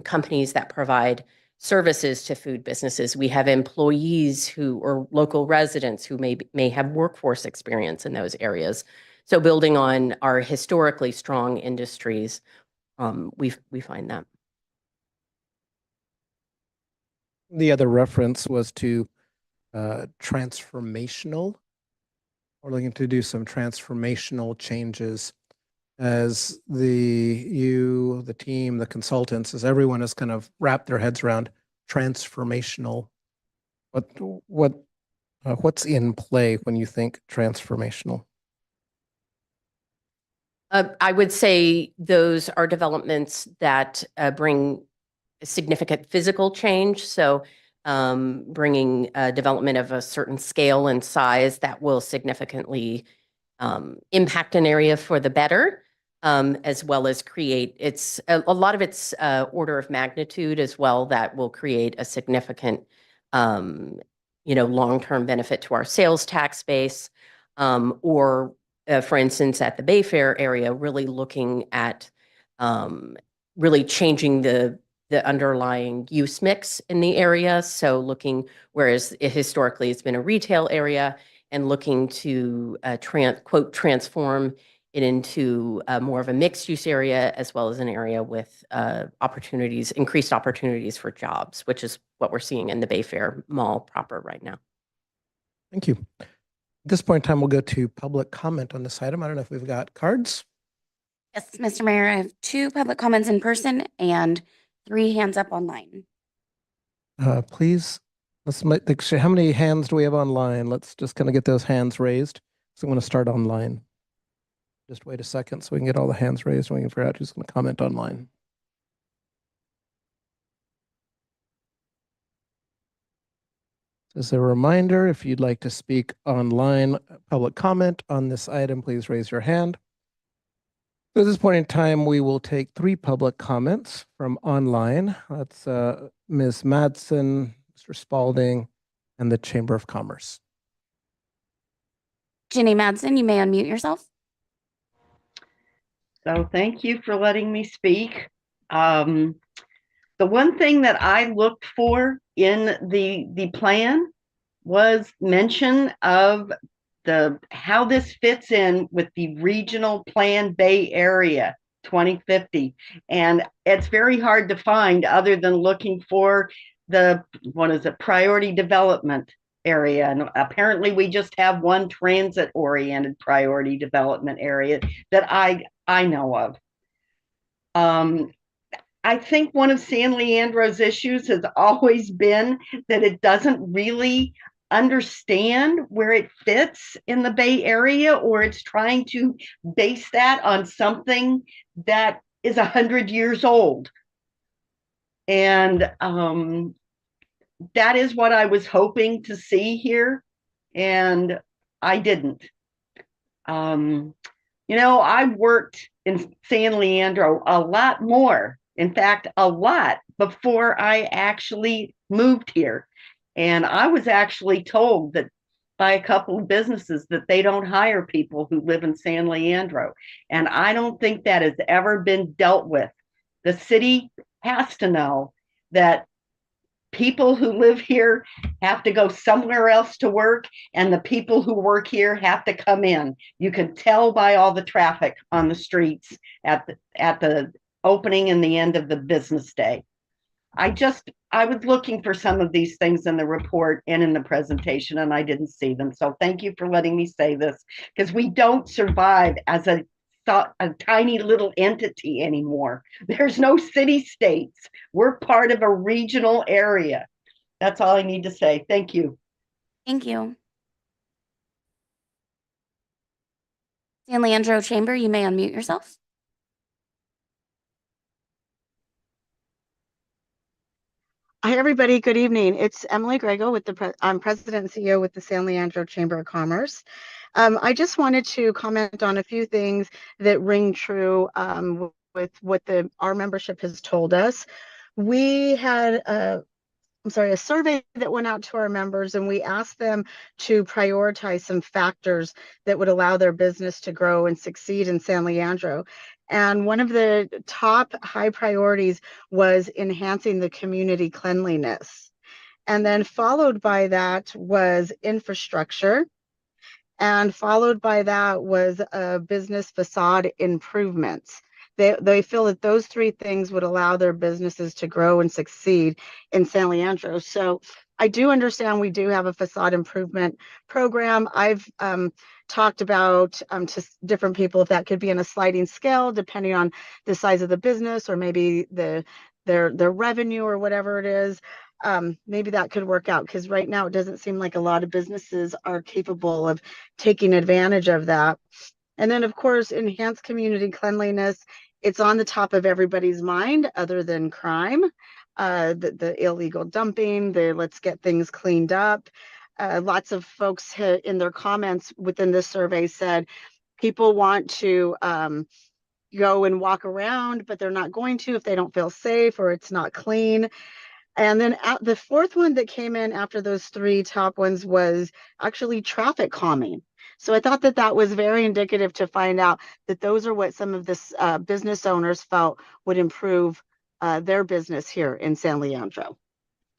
companies that provide services to food businesses. We have employees or local residents who may have workforce experience in those areas. So building on our historically strong industries, we find that. The other reference was to transformational. We're looking to do some transformational changes as the team, the consultants, as everyone has kind of wrapped their heads around transformational. What's in play when you think transformational? I would say those are developments that bring significant physical change. So bringing development of a certain scale and size that will significantly impact an area for the better, as well as create a lot of its order of magnitude as well that will create a significant, long-term benefit to our sales tax base, or for instance, at the Bayfair area, really looking at really changing the underlying use mix in the area. So looking, whereas historically it's been a retail area, and looking to quote, transform it into more of a mixed use area, as well as an area with increased opportunities for jobs, which is what we're seeing in the Bayfair Mall proper right now. Thank you. At this point in time, we'll go to public comment on this item. I don't know if we've got cards. Yes, Mr. Mayor, I have 2 public comments in person and 3 hands up online. Please, how many hands do we have online? Let's just kind of get those hands raised. So I'm going to start online. Just wait a second so we can get all the hands raised and we can figure out who's going to comment online. As a reminder, if you'd like to speak online, public comment on this item, please raise your hand. At this point in time, we will take 3 public comments from online. That's Ms. Madsen, Mr. Spalding, and the Chamber of Commerce. Ginny Madsen, you may unmute yourself. So thank you for letting me speak. The one thing that I looked for in the plan was mention of how this fits in with the regional plan Bay Area 2050. And it's very hard to find other than looking for priority development area. And apparently we just have one transit oriented priority development area that I know of. I think one of San Leandro's issues has always been that it doesn't really understand where it fits in the Bay Area, or it's trying to base that on something that is 100 years old. And that is what I was hoping to see here, and I didn't. I worked in San Leandro a lot more, in fact, a lot before I actually moved here. And I was actually told that by a couple of businesses that they don't hire people who live in San Leandro. And I don't think that has ever been dealt with. The city has to know that people who live here have to go somewhere else to work, and the people who work here have to come in. You can tell by all the traffic on the streets at the opening and the end of the business day. I was looking for some of these things in the report and in the presentation, and I didn't see them. So thank you for letting me say this, because we don't survive as a tiny little entity anymore. There's no city states. We're part of a regional area. That's all I need to say. Thank you. Thank you. San Leandro Chamber, you may unmute yourself. Hi, everybody. Good evening. It's Emily Grego with I'm President and CEO with the San Leandro Chamber of Commerce. I just wanted to comment on a few things that ring true with what our membership has told us. We had a survey that went out to our members, and we asked them to prioritize some factors that would allow their business to grow and succeed in San Leandro. And one of the top high priorities was enhancing the community cleanliness. And then followed by that was infrastructure. And followed by that was business facade improvements. They feel that those 3 things would allow their businesses to grow and succeed in San Leandro. So I do understand we do have a facade improvement program. I've talked about to different people if that could be on a sliding scale, depending on the size of the business or maybe their revenue or whatever it is. Maybe that could work out, because right now it doesn't seem like a lot of businesses are capable of taking advantage of that. And then, of course, enhanced community cleanliness. It's on the top of everybody's mind other than crime, the illegal dumping, the let's get things cleaned up. Lots of folks in their comments within this survey said people want to go and walk around, but they're not going to if they don't feel safe or it's not clean. And then the 4th one that came in after those 3 top ones was actually traffic calming. So I thought that was very indicative to find out that those are what some of this business owners felt would improve their business here in San Leandro.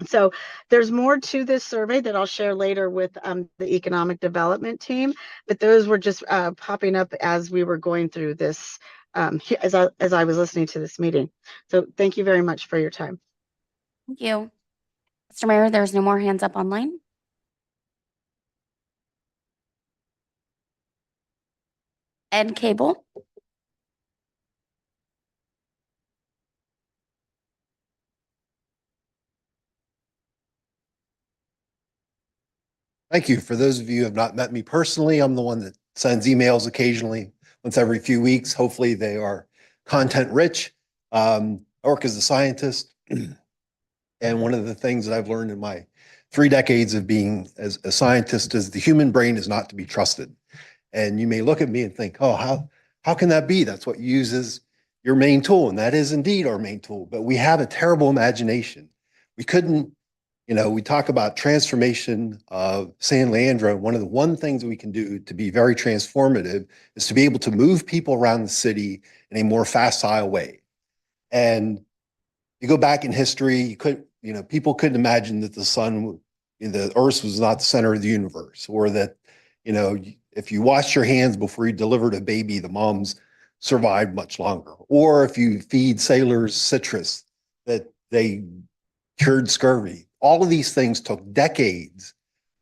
So there's more to this survey that I'll share later with the economic development team, but those were just popping up as we were going through this, as I was listening to this meeting. So thank you very much for your time. Thank you. Mr. Mayor, there's no more hands up online. Ed Cable. Thank you. For those of you who have not met me personally, I'm the one that sends emails occasionally, once every few weeks. Hopefully they are content rich. I work as a scientist. And one of the things that I've learned in my 3 decades of being as a scientist is the human brain is not to be trusted. And you may look at me and think, oh, how can that be? That's what uses your main tool. And that is indeed our main tool. But we have a terrible imagination. We couldn't, we talk about transformation of San Leandro. One of the one things we can do to be very transformative is to be able to move people around the city in a more facile way. And you go back in history, people couldn't imagine that the earth was not the center of the universe, or that, if you wash your hands before you delivered a baby, the moms survived much longer. Or if you feed sailors citrus, that they cured scurvy. All of these things took decades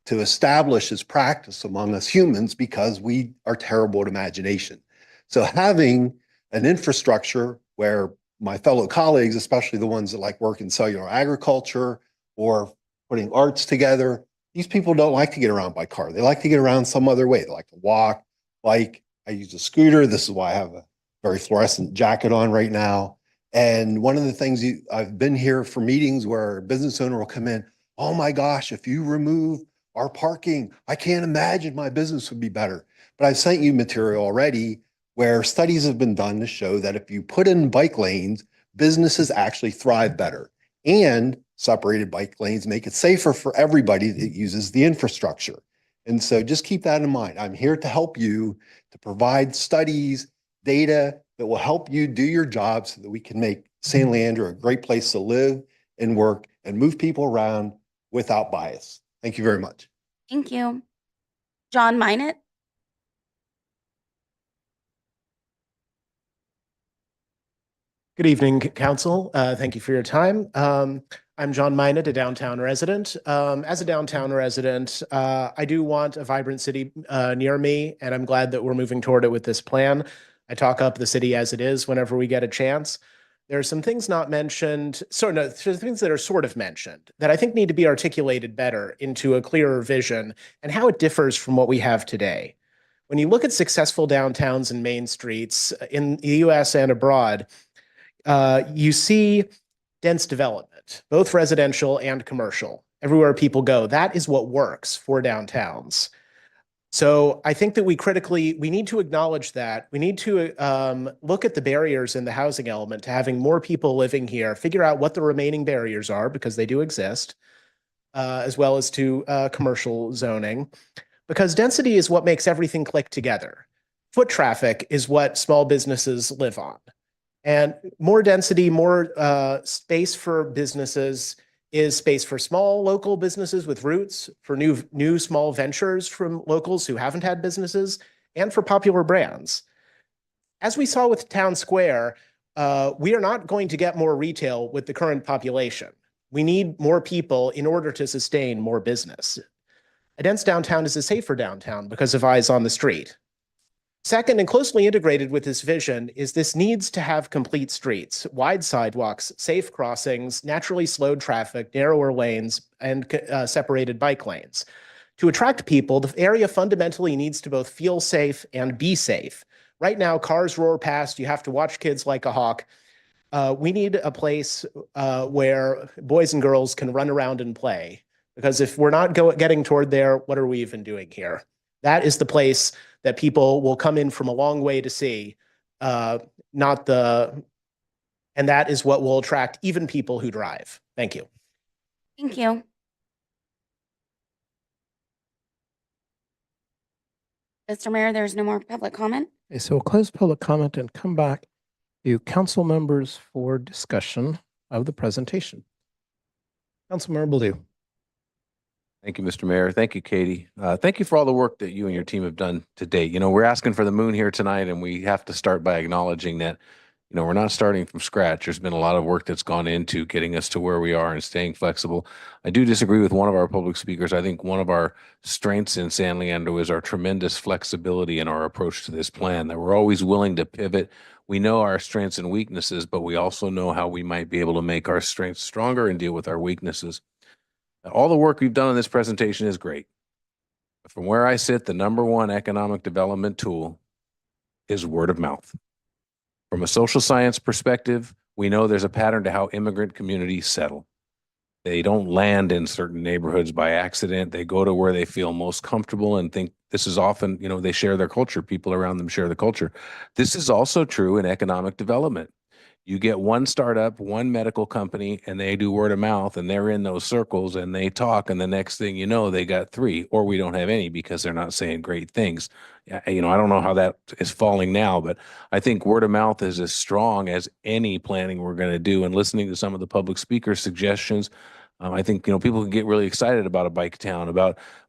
to establish as practice among us humans because we are terrible at imagination. So having an infrastructure where my fellow colleagues, especially the ones that like work in cellular agriculture or putting arts together, these people don't like to get around by car. They like to get around some other way. They like to walk, bike. I use a scooter. This is why I have a very fluorescent jacket on right now. And one of the things I've been here for meetings where a business owner will come in, oh my gosh, if you remove our parking, I can't imagine my business would be better. But I've sent you material already where studies have been done to show that if you put in bike lanes, businesses actually thrive better. And separated bike lanes make it safer for everybody that uses the infrastructure. And so just keep that in mind. I'm here to help you, to provide studies, data that will help you do your job so that we can make San Leandro a great place to live and work and move people around without bias. Thank you very much. Thank you. John Minot. Good evening, Council. Thank you for your time. I'm John Minot, a downtown resident. As a downtown resident, I do want a vibrant city near me, and I'm glad that we're moving toward it with this plan. I talk up the city as it is whenever we get a chance. There are some things not mentioned, things that are sort of mentioned that I think need to be articulated better into a clearer vision and how it differs from what we have today. When you look at successful downtowns and main streets in the US and abroad, you see dense development, both residential and commercial. Everywhere people go, that is what works for downtowns. So I think that we need to acknowledge that. We need to look at the barriers in the housing element to having more people living here, figure out what the remaining barriers are, because they do exist, as well as to commercial zoning, because density is what makes everything click together. Foot traffic is what small businesses live on. And more density, more space for businesses is space for small local businesses with roots, for new small ventures from locals who haven't had businesses, and for popular brands. As we saw with Town Square, we are not going to get more retail with the current population. We need more people in order to sustain more business. A dense downtown is a safer downtown because of eyes on the street. Second, and closely integrated with this vision, is this needs to have complete streets, wide sidewalks, safe crossings, naturally slowed traffic, narrower lanes, and separated bike lanes. To attract people, the area fundamentally needs to both feel safe and be safe. Right now, cars roar past, you have to watch kids like a hawk. We need a place where boys and girls can run around and play, because if we're not getting toward there, what are we even doing here? That is the place that people will come in from a long way to see, and that is what will attract even people who drive. Thank you. Thank you. Mr. Mayor, there's no more public comment. Okay, so we'll close public comment and come back to council members for discussion of the presentation. Councilmember Blue. Thank you, Mr. Mayor. Thank you, Katie. Thank you for all the work that you and your team have done to date. We're asking for the moon here tonight, and we have to start by acknowledging that, we're not starting from scratch. There's been a lot of work that's gone into getting us to where we are and staying flexible. I do disagree with one of our public speakers. I think one of our strengths in San Leandro is our tremendous flexibility in our approach to this plan, that we're always willing to pivot. We know our strengths and weaknesses, but we also know how we might be able to make our strengths stronger and deal with our weaknesses. All the work we've done on this presentation is great. But from where I sit, the number one economic development tool is word of mouth. From a social science perspective, we know there's a pattern to how immigrant communities settle. They don't land in certain neighborhoods by accident. They go to where they feel most comfortable and think this is often, they share their culture. People around them share the culture. This is also true in economic development. You get one startup, one medical company, and they do word of mouth, and they're in those circles and they talk, and the next thing you know, they got 3, or we don't have any because they're not saying great things. I don't know how that is falling now, but I think word of mouth is as strong as any planning we're going to do. And listening to some of the public speaker suggestions, I think, people can get really excited about a bike town,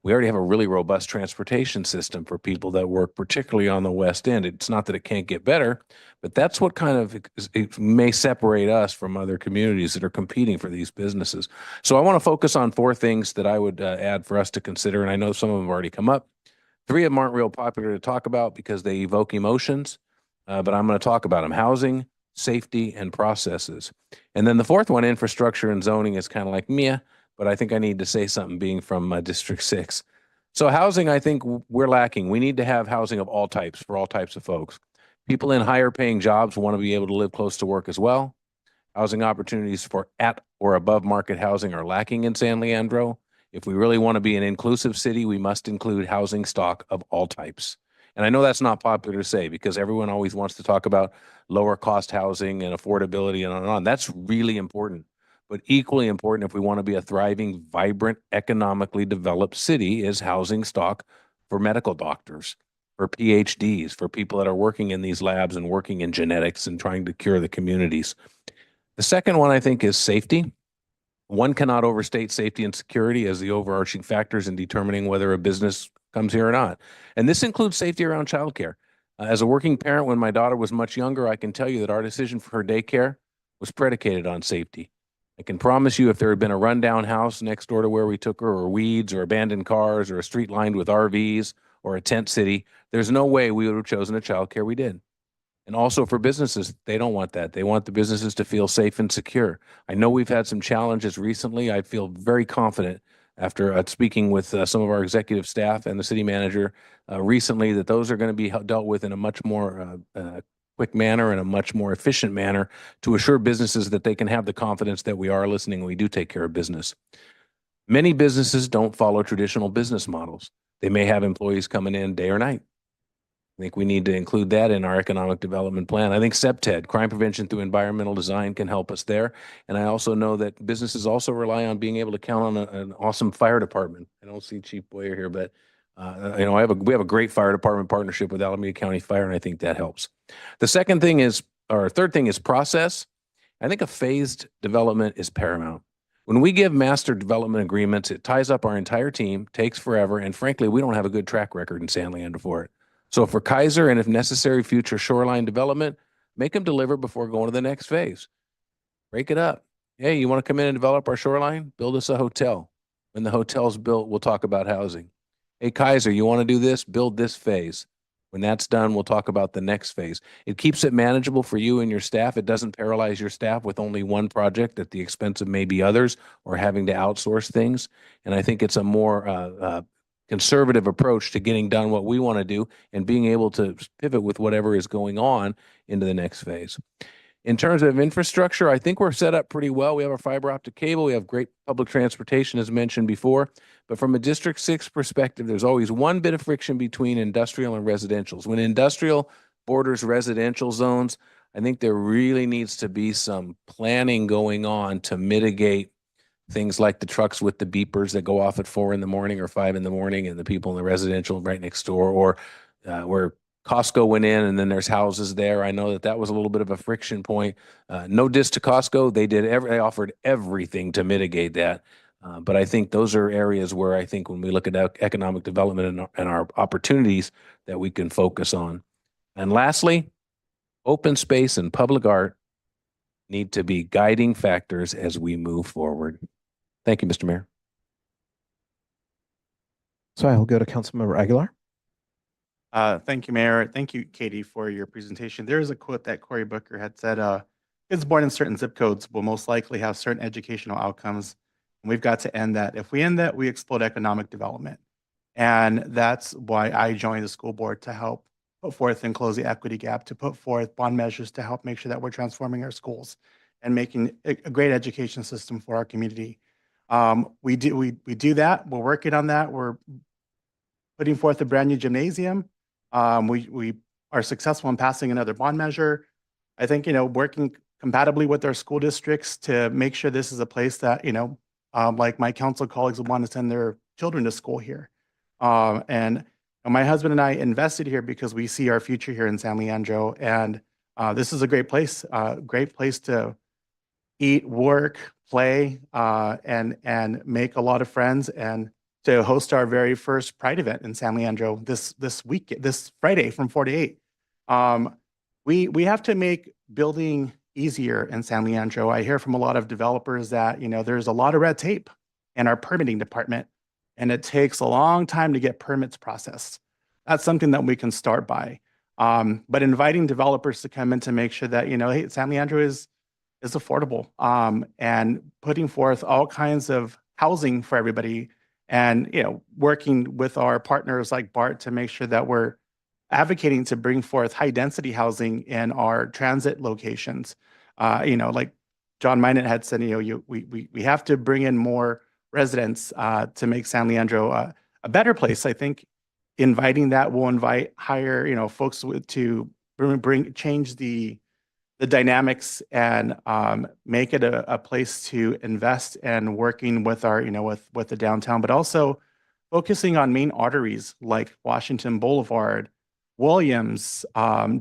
we already have a really robust transportation system for people that work, particularly on the West End. It's not that it can't get better, but that's what kind of it may separate us from other communities that are competing for these businesses. So I want to focus on 4 things that I would add for us to consider. And I know some of them have already come up. 3 of them aren't real popular to talk about because they evoke emotions, but I'm going to talk about them: housing, safety, and processes. And then the 4th one, infrastructure and zoning, is kind of like Mia, but I think I need to say something being from District 6. So housing, I think we're lacking. We need to have housing of all types for all types of folks. People in higher paying jobs want to be able to live close to work as well. Housing opportunities for at or above market housing are lacking in San Leandro. If we really want to be an inclusive city, we must include housing stock of all types. And I know that's not popular to say because everyone always wants to talk about lower cost housing and affordability and on and on. That's really important. But equally important, if we want to be a thriving, vibrant, economically developed city, is housing stock for medical doctors, for PhDs, for people that are working in these labs and working in genetics and trying to cure the communities. The second one, I think, is safety. One cannot overstate safety and security as the overarching factors in determining whether a business comes here or not. And this includes safety around childcare. As a working parent, when my daughter was much younger, I can tell you that our decision for her daycare was predicated on safety. I can promise you if there had been a rundown house next door to where we took her, or weeds, or abandoned cars, or a street lined with RVs, or a tent city, there's no way we would have chosen a childcare we did. And also for businesses, they don't want that. They want the businesses to feel safe and secure. I know we've had some challenges recently. I feel very confident after speaking with some of our executive staff and the city manager recently that those are going to be dealt with in a much more quick manner and a much more efficient manner to assure businesses that they can have the confidence that we are listening and we do take care of business. Many businesses don't follow traditional business models. They may have employees coming in day or night. I think we need to include that in our economic development plan. I think CPTED, crime prevention through environmental design, can help us there. And I also know that businesses also rely on being able to count on an awesome fire department. I don't see Chief Boyer here, but we have a great fire department partnership with Alameda County Fire, and I think that helps. The third thing is process. I think a phased development is paramount. When we give master development agreements, it ties up our entire team, takes forever, and frankly, we don't have a good track record in San Leandro for it. So for Kaiser and if necessary, future shoreline development, make them deliver before going to the next phase. Break it up. Hey, you want to come in and develop our shoreline? Build us a hotel. When the hotel's built, we'll talk about housing. Hey, Kaiser, you want to do this? Build this phase. When that's done, we'll talk about the next phase. It keeps it manageable for you and your staff. It doesn't paralyze your staff with only one project at the expense of maybe others or having to outsource things. And I think it's a more conservative approach to getting done what we want to do and being able to pivot with whatever is going on into the next phase. In terms of infrastructure, I think we're set up pretty well. We have our fiber optic cable. We have great public transportation, as mentioned before. But from a District 6 perspective, there's always one bit of friction between industrial and residentials. When industrial borders residential zones, I think there really needs to be some planning going on to mitigate things like the trucks with the beepers that go off at 4 in the morning or 5 in the morning and the people in the residential right next door, or where Costco went in and then there's houses there. I know that was a little bit of a friction point. No diss to Costco. They offered everything to mitigate that. But I think those are areas where I think when we look at economic development and our opportunities that we can focus on. And lastly, open space and public art need to be guiding factors as we move forward. Thank you, Mr. Mayor. So I'll go to Councilmember Aguilar. Thank you, Mayor. Thank you, Katie, for your presentation. There is a quote that Cory Booker had said, kids born in certain zip codes will most likely have certain educational outcomes. And we've got to end that. If we end that, we explode economic development. And that's why I joined the school board, to help put forth and close the equity gap, to put forth bond measures to help make sure that we're transforming our schools and making a great education system for our community. We do that. We're working on that. We're putting forth a brand new gymnasium. We are successful in passing another bond measure. I think, working compatibly with our school districts to make sure this is a place that, like my council colleagues would want to send their children to school here. And my husband and I invested here because we see our future here in San Leandro. And this is a great place to eat, work, play, and make a lot of friends, and to host our very first Pride event in San Leandro this Friday from 4 to 8. We have to make building easier in San Leandro. I hear from a lot of developers that, there's a lot of red tape in our permitting department, and it takes a long time to get permits processed. That's something that we can start by. But inviting developers to come in to make sure that, hey, San Leandro is affordable, and putting forth all kinds of housing for everybody, and working with our partners like BART to make sure that we're advocating to bring forth high density housing in our transit locations. Like John Minot had said, we have to bring in more residents to make San Leandro a better place. I think inviting that will invite higher, folks to change the dynamics and make it a place to invest, and working with our, with the downtown, but also focusing on main arteries like Washington Boulevard, Williams,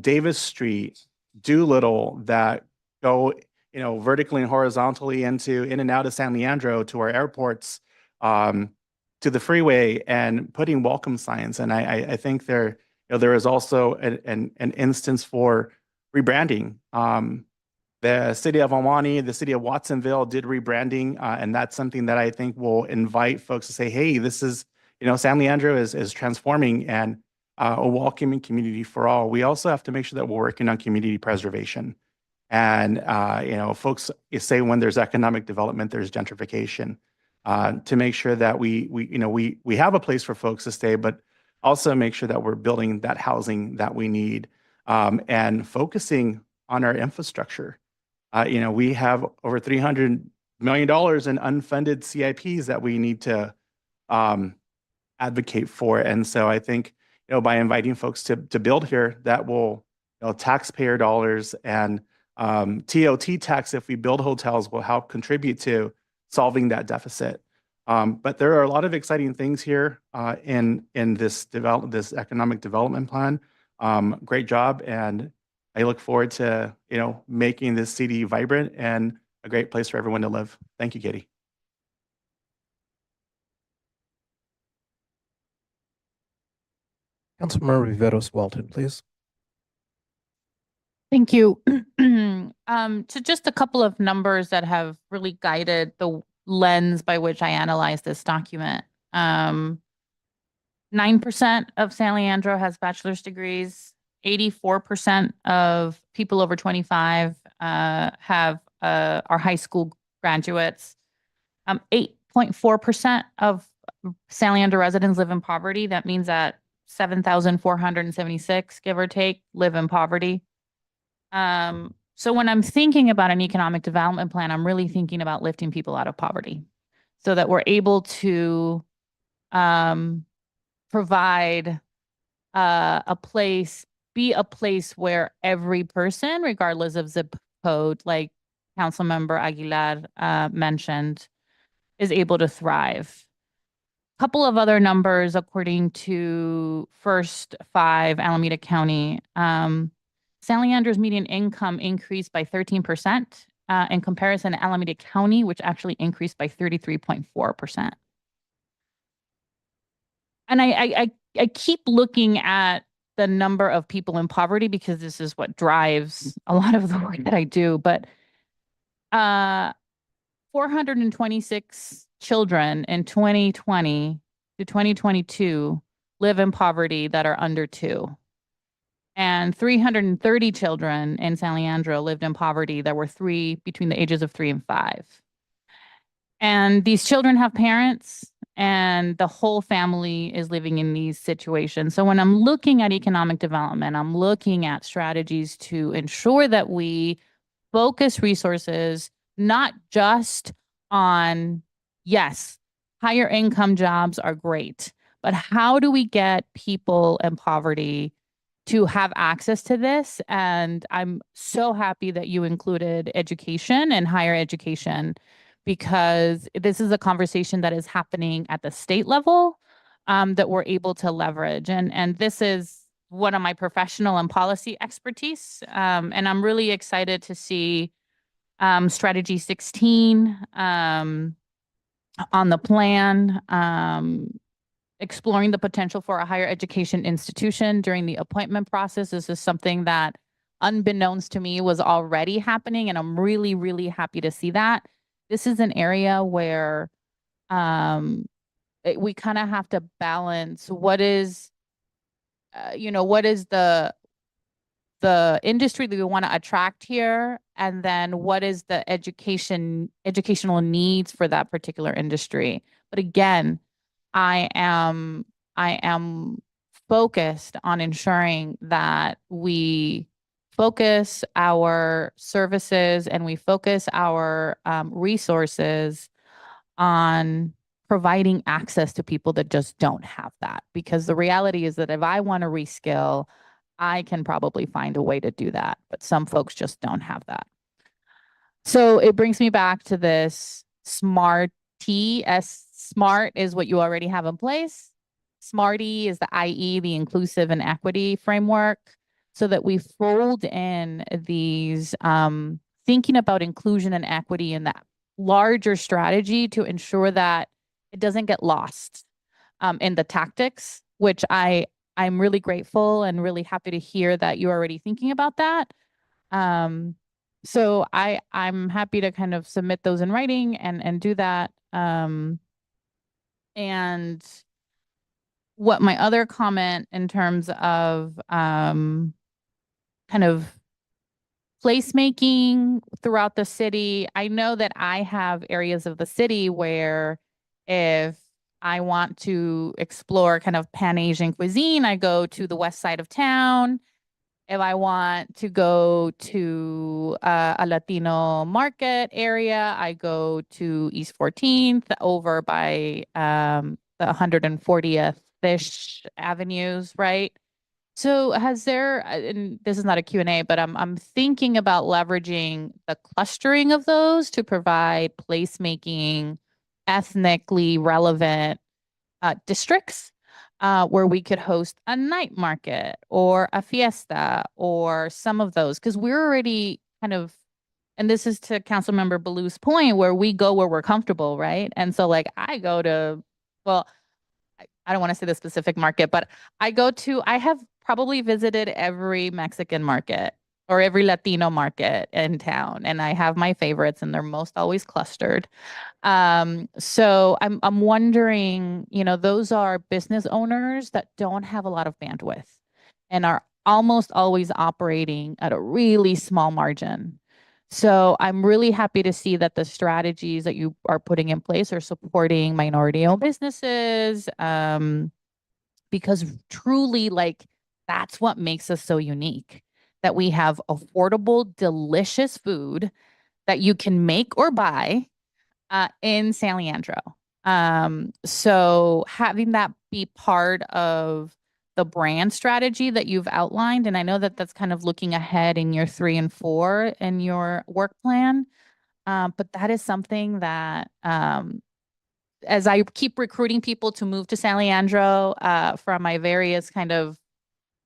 Davis Street, Doolittle, that go, vertically and horizontally in and out of San Leandro, to our airports, to the freeway, and putting welcome signs. And I think there is also an instance for rebranding. The city of Ahwahnee, the city of Watsonville did rebranding, and that's something that I think will invite folks to say, hey, this is, San Leandro is transforming, and a welcoming community for all. We also have to make sure that we're working on community preservation. And, folks say when there's economic development, there's gentrification, to make sure that we have a place for folks to stay, but also make sure that we're building that housing that we need, and focusing on our infrastructure. We have over $300 million in unfunded CIPs that we need to advocate for. And so I think, by inviting folks to build here, that will, taxpayer dollars and TOT tax, if we build hotels, will help contribute to solving that deficit. But there are a lot of exciting things here in this economic development plan. Great job, and I look forward to making this city vibrant and a great place for everyone to live. Thank you, Katie. Councilmember Viveros Walton, please. Thank you. To just a couple of numbers that have really guided the lens by which I analyze this document. 9% of San Leandro has bachelor's degrees. 84% of people over 25 are high school graduates. 8.4% of San Leandro residents live in poverty. That means that 7,476, give or take, live in poverty. So when I'm thinking about an economic development plan, I'm really thinking about lifting people out of poverty so that we're able to provide a place where every person, regardless of zip code, like Councilmember Aguilar mentioned, is able to thrive. Couple of other numbers according to First 5 Alameda County. San Leandro's median income increased by 13%. In comparison to Alameda County, which actually increased by 33.4%. And I keep looking at the number of people in poverty because this is what drives a lot of the work that I do. But 426 children in 2020 to 2022 live in poverty that are under 2. And 330 children in San Leandro lived in poverty that were between the ages of 3 and 5. And these children have parents, and the whole family is living in these situations. So when I'm looking at economic development, I'm looking at strategies to ensure that we focus resources not just on yes, higher income jobs are great, but how do we get people in poverty to have access to this? And I'm so happy that you included education and higher education, because this is a conversation that is happening at the state level, that we're able to leverage. And this is one of my professional and policy expertise. And I'm really excited to see Strategy 16 on the plan, exploring the potential for a higher education institution during the appointment process. This is something that, unbeknownst to me, was already happening, and I'm really, really happy to see that. This is an area where we kind of have to balance what is, what is the industry that we want to attract here, and then what is the educational needs for that particular industry. But again, I am focused on ensuring that we focus our services and we focus our resources on providing access to people that just don't have that. Because the reality is that if I want to reskill, I can probably find a way to do that, but some folks just don't have that. So it brings me back to this SMART-T. SMART is what you already have in place. SMART-E is the IE, the inclusive and equity framework, so that we fold in these thinking about inclusion and equity in that larger strategy to ensure that it doesn't get lost in the tactics, which I'm really grateful and really happy to hear that you're already thinking about that. So I'm happy to kind of submit those in writing and do that. And what my other comment in terms of kind of placemaking throughout the city, I know that I have areas of the city where if I want to explore kind of Pan-Asian cuisine, I go to the west side of town. If I want to go to a Latino market area, I go to East 14th over by the 140th Fish Avenues, right? So has there, and this is not a Q&A, but I'm thinking about leveraging the clustering of those to provide placemaking ethnically relevant districts where we could host a night market or a fiesta or some of those, because we're already kind of, and this is to Councilmember Ballou's point, where we go where we're comfortable, right? And so like I go to, well, I don't want to say the specific market, but I have probably visited every Mexican market or every Latino market in town, and I have my favorites, and they're most always clustered. So I'm wondering, those are business owners that don't have a lot of bandwidth and are almost always operating at a really small margin. So I'm really happy to see that the strategies that you are putting in place are supporting minority-owned businesses, because truly, like, that's what makes us so unique, that we have affordable, delicious food that you can make or buy in San Leandro. So having that be part of the brand strategy that you've outlined, and I know that that's kind of looking ahead in year 3 and 4 in your work plan, but that is something that as I keep recruiting people to move to San Leandro from my various kind of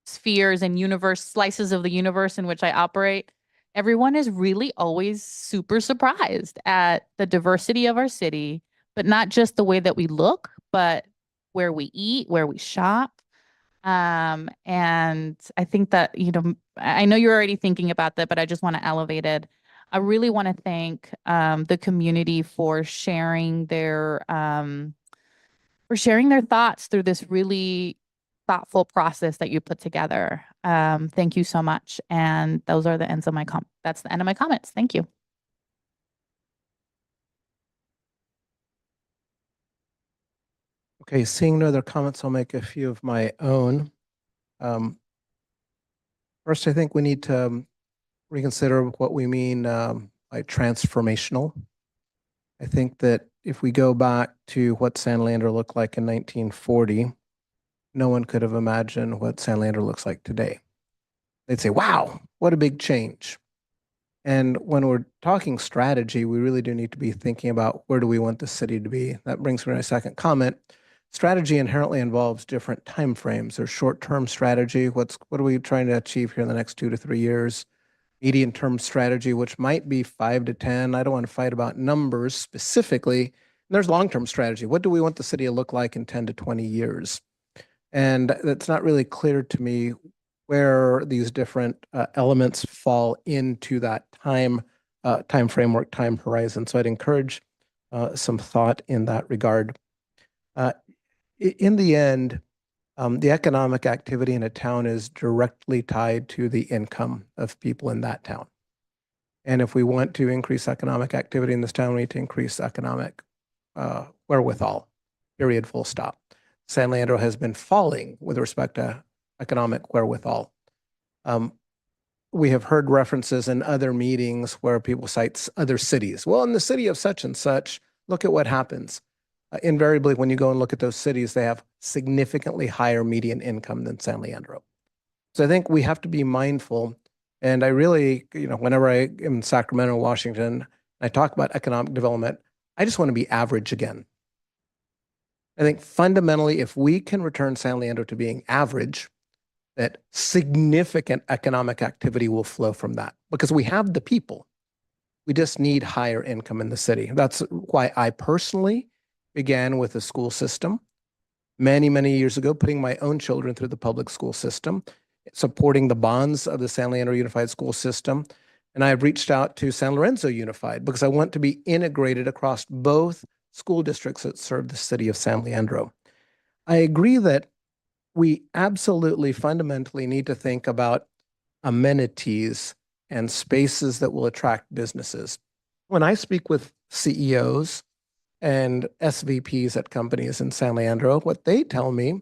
spheres and slices of the universe in which I operate, everyone is really always super surprised at the diversity of our city, but not just the way that we look, but where we eat, where we shop. And I think that, I know you're already thinking about that, but I just want to elevate it. I really want to thank the community for sharing their thoughts through this really thoughtful process that you put together. Thank you so much. And those are the ends of that's the end of my comments. Thank you. Okay, seeing no other comments, I'll make a few of my own. First, I think we need to reconsider what we mean by transformational. I think that if we go back to what San Leandro looked like in 1940, no one could have imagined what San Leandro looks like today. They'd say, wow, what a big change. And when we're talking strategy, we really do need to be thinking about where do we want the city to be. That brings me to my second comment. Strategy inherently involves different timeframes. There's short-term strategy. What are we trying to achieve here in the next 2 to 3 years? Medium-term strategy, which might be 5 to 10. I don't want to fight about numbers specifically. And there's long-term strategy. What do we want the city to look like in 10 to 20 years? And it's not really clear to me where these different elements fall into that time framework, time horizon. So I'd encourage some thought in that regard. In the end, the economic activity in a town is directly tied to the income of people in that town. And if we want to increase economic activity in this town, we need to increase economic wherewithal, period, full stop. San Leandro has been falling with respect to economic wherewithal. We have heard references in other meetings where people cite other cities. Well, in the city of such and such, look at what happens. Invariably, when you go and look at those cities, they have significantly higher median income than San Leandro. So I think we have to be mindful. And I really, whenever I am in Sacramento, Washington, I talk about economic development, I just want to be average again. I think fundamentally, if we can return San Leandro to being average, that significant economic activity will flow from that because we have the people. We just need higher income in the city. That's why I personally began with the school system many, many years ago, putting my own children through the public school system, supporting the bonds of the San Leandro Unified School System. And I have reached out to San Lorenzo Unified because I want to be integrated across both school districts that serve the city of San Leandro. I agree that we absolutely fundamentally need to think about amenities and spaces that will attract businesses. When I speak with CEOs and SVPs at companies in San Leandro, what they tell me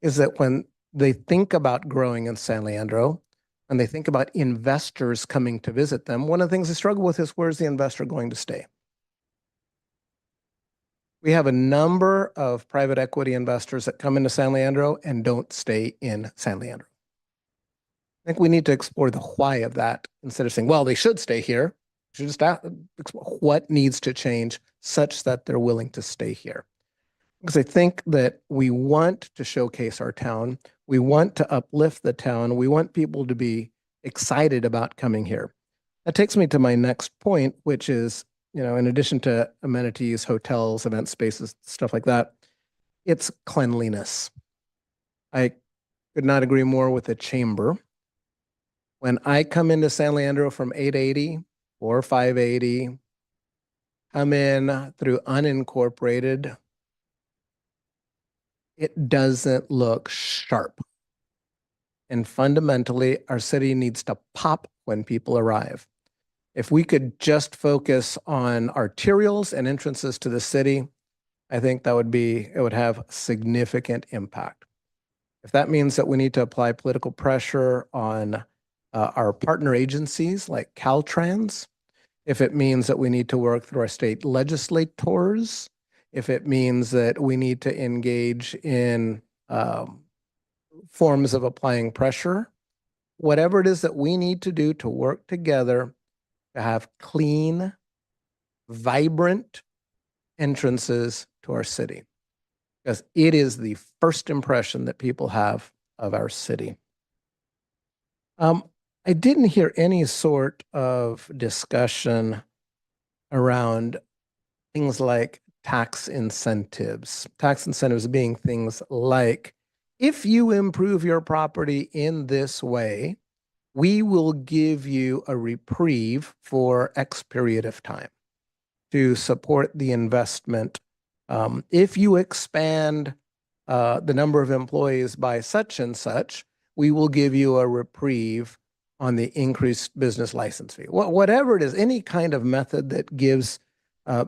is that when they think about growing in San Leandro and they think about investors coming to visit them, one of the things they struggle with is where's the investor going to stay? We have a number of private equity investors that come into San Leandro and don't stay in San Leandro. I think we need to explore the why of that instead of saying, well, they should stay here. We should just explore what needs to change such that they're willing to stay here. Because I think that we want to showcase our town. We want to uplift the town. We want people to be excited about coming here. That takes me to my next point, which is, in addition to amenities, hotels, event spaces, stuff like that, it's cleanliness. I could not agree more with the chamber. When I come into San Leandro from 880 or 580, come in through unincorporated, it doesn't look sharp. And fundamentally, our city needs to pop when people arrive. If we could just focus on arterials and entrances to the city, I think it would have significant impact. If that means that we need to apply political pressure on our partner agencies like Caltrans, if it means that we need to work through our state legislators, if it means that we need to engage in forms of applying pressure, whatever it is that we need to do to work together to have clean, vibrant entrances to our city, because it is the first impression that people have of our city. I didn't hear any sort of discussion around things like tax incentives. Tax incentives being things like, if you improve your property in this way, we will give you a reprieve for X period of time to support the investment. If you expand the number of employees by such and such, we will give you a reprieve on the increased business license fee. Whatever it is, any kind of method that gives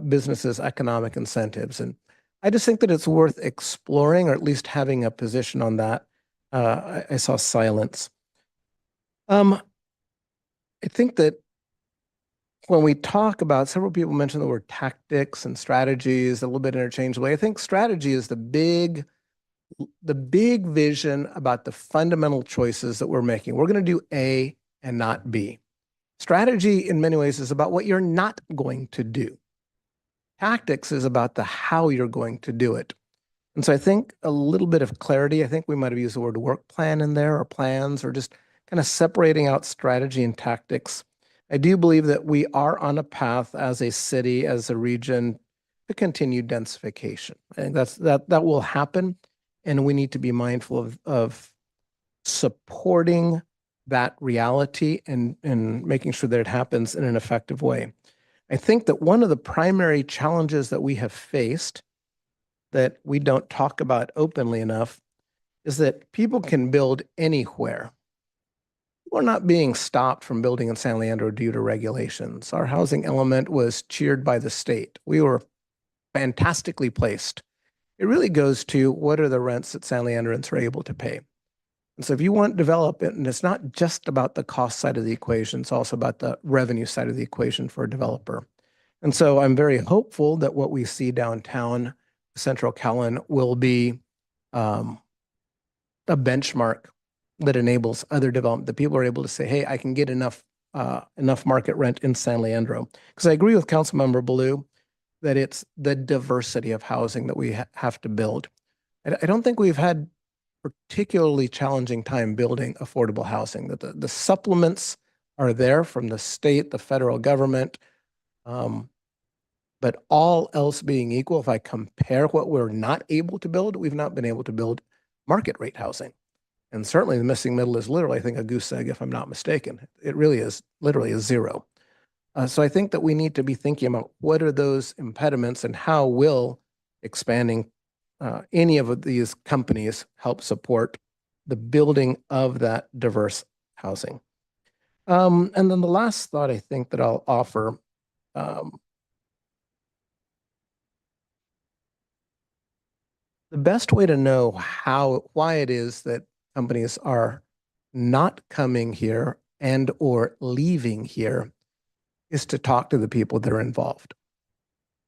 businesses economic incentives. And I just think that it's worth exploring, or at least having a position on that. I saw silence. I think that when we talk about, several people mentioned the word tactics and strategies a little bit interchangeably. I think strategy is the big vision about the fundamental choices that we're making. We're going to do A and not B. Strategy in many ways is about what you're not going to do. Tactics is about the how you're going to do it. And so I think a little bit of clarity, I think we might have used the word work plan in there, or plans, or just kind of separating out strategy and tactics. I do believe that we are on a path as a city, as a region, to continue densification. I think that will happen, and we need to be mindful of supporting that reality and making sure that it happens in an effective way. I think that one of the primary challenges that we have faced that we don't talk about openly enough is that people can build anywhere. We're not being stopped from building in San Leandro due to regulations. Our housing element was cheered by the state. We were fantastically placed. It really goes to what are the rents that San Leandrons are able to pay. And so if you want development, and it's not just about the cost side of the equation, it's also about the revenue side of the equation for a developer. And so I'm very hopeful that what we see downtown Central Callan will be a benchmark that enables other development, that people are able to say, hey, I can get enough market rent in San Leandro. Because I agree with Councilmember Ballew that it's the diversity of housing that we have to build. I don't think we've had particularly challenging time building affordable housing, that the supplements are there from the state, the federal government. But all else being equal, if I compare what we're not able to build, we've not been able to build market rate housing. And certainly the missing middle is literally, I think, a goose egg, if I'm not mistaken. It really is literally a zero. So I think that we need to be thinking about what are those impediments and how will expanding any of these companies help support the building of that diverse housing. And then the last thought I think that I'll offer, the best way to know why it is that companies are not coming here and or leaving here is to talk to the people that are involved.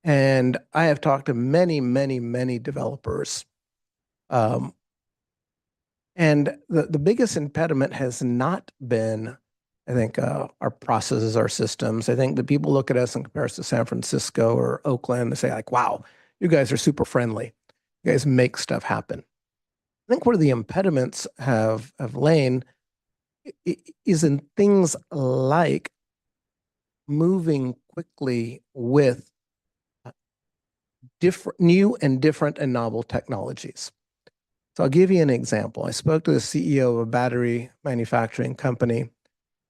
And I have talked to many, many, many developers. And the biggest impediment has not been, I think, our processes, our systems. I think that people look at us in comparison to San Francisco or Oakland and say like, wow, you guys are super friendly. You guys make stuff happen. I think where the impediments have lain is in things like moving quickly with new and different and novel technologies. So I'll give you an example. I spoke to the CEO of a battery manufacturing company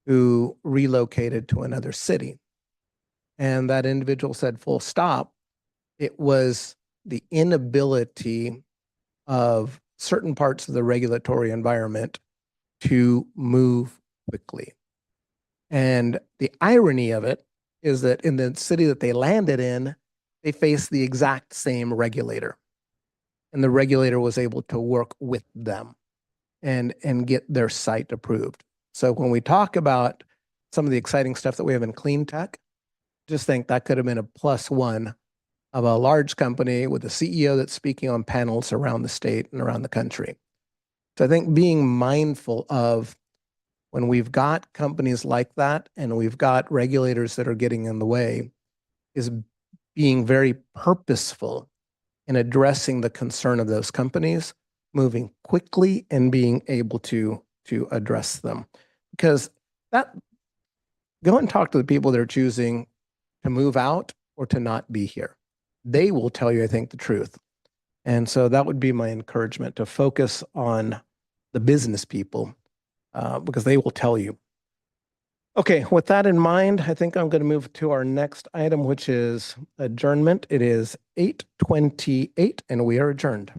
who relocated to another city. And that individual said, full stop, it was the inability of certain parts of the regulatory environment to move quickly. And the irony of it is that in the city that they landed in, they faced the exact same regulator. And the regulator was able to work with them and get their site approved. So when we talk about some of the exciting stuff that we have in clean tech, just think that could have been a +1 of a large company with a CEO that's speaking on panels around the state and around the country. So I think being mindful of when we've got companies like that and we've got regulators that are getting in the way is being very purposeful in addressing the concern of those companies, moving quickly and being able to address them. Because go and talk to the people that are choosing to move out or to not be here. They will tell you, I think, the truth. And so that would be my encouragement, to focus on the business people because they will tell you. Okay, with that in mind, I think I'm going to move to our next item, which is adjournment. It is 8:28 and we are adjourned.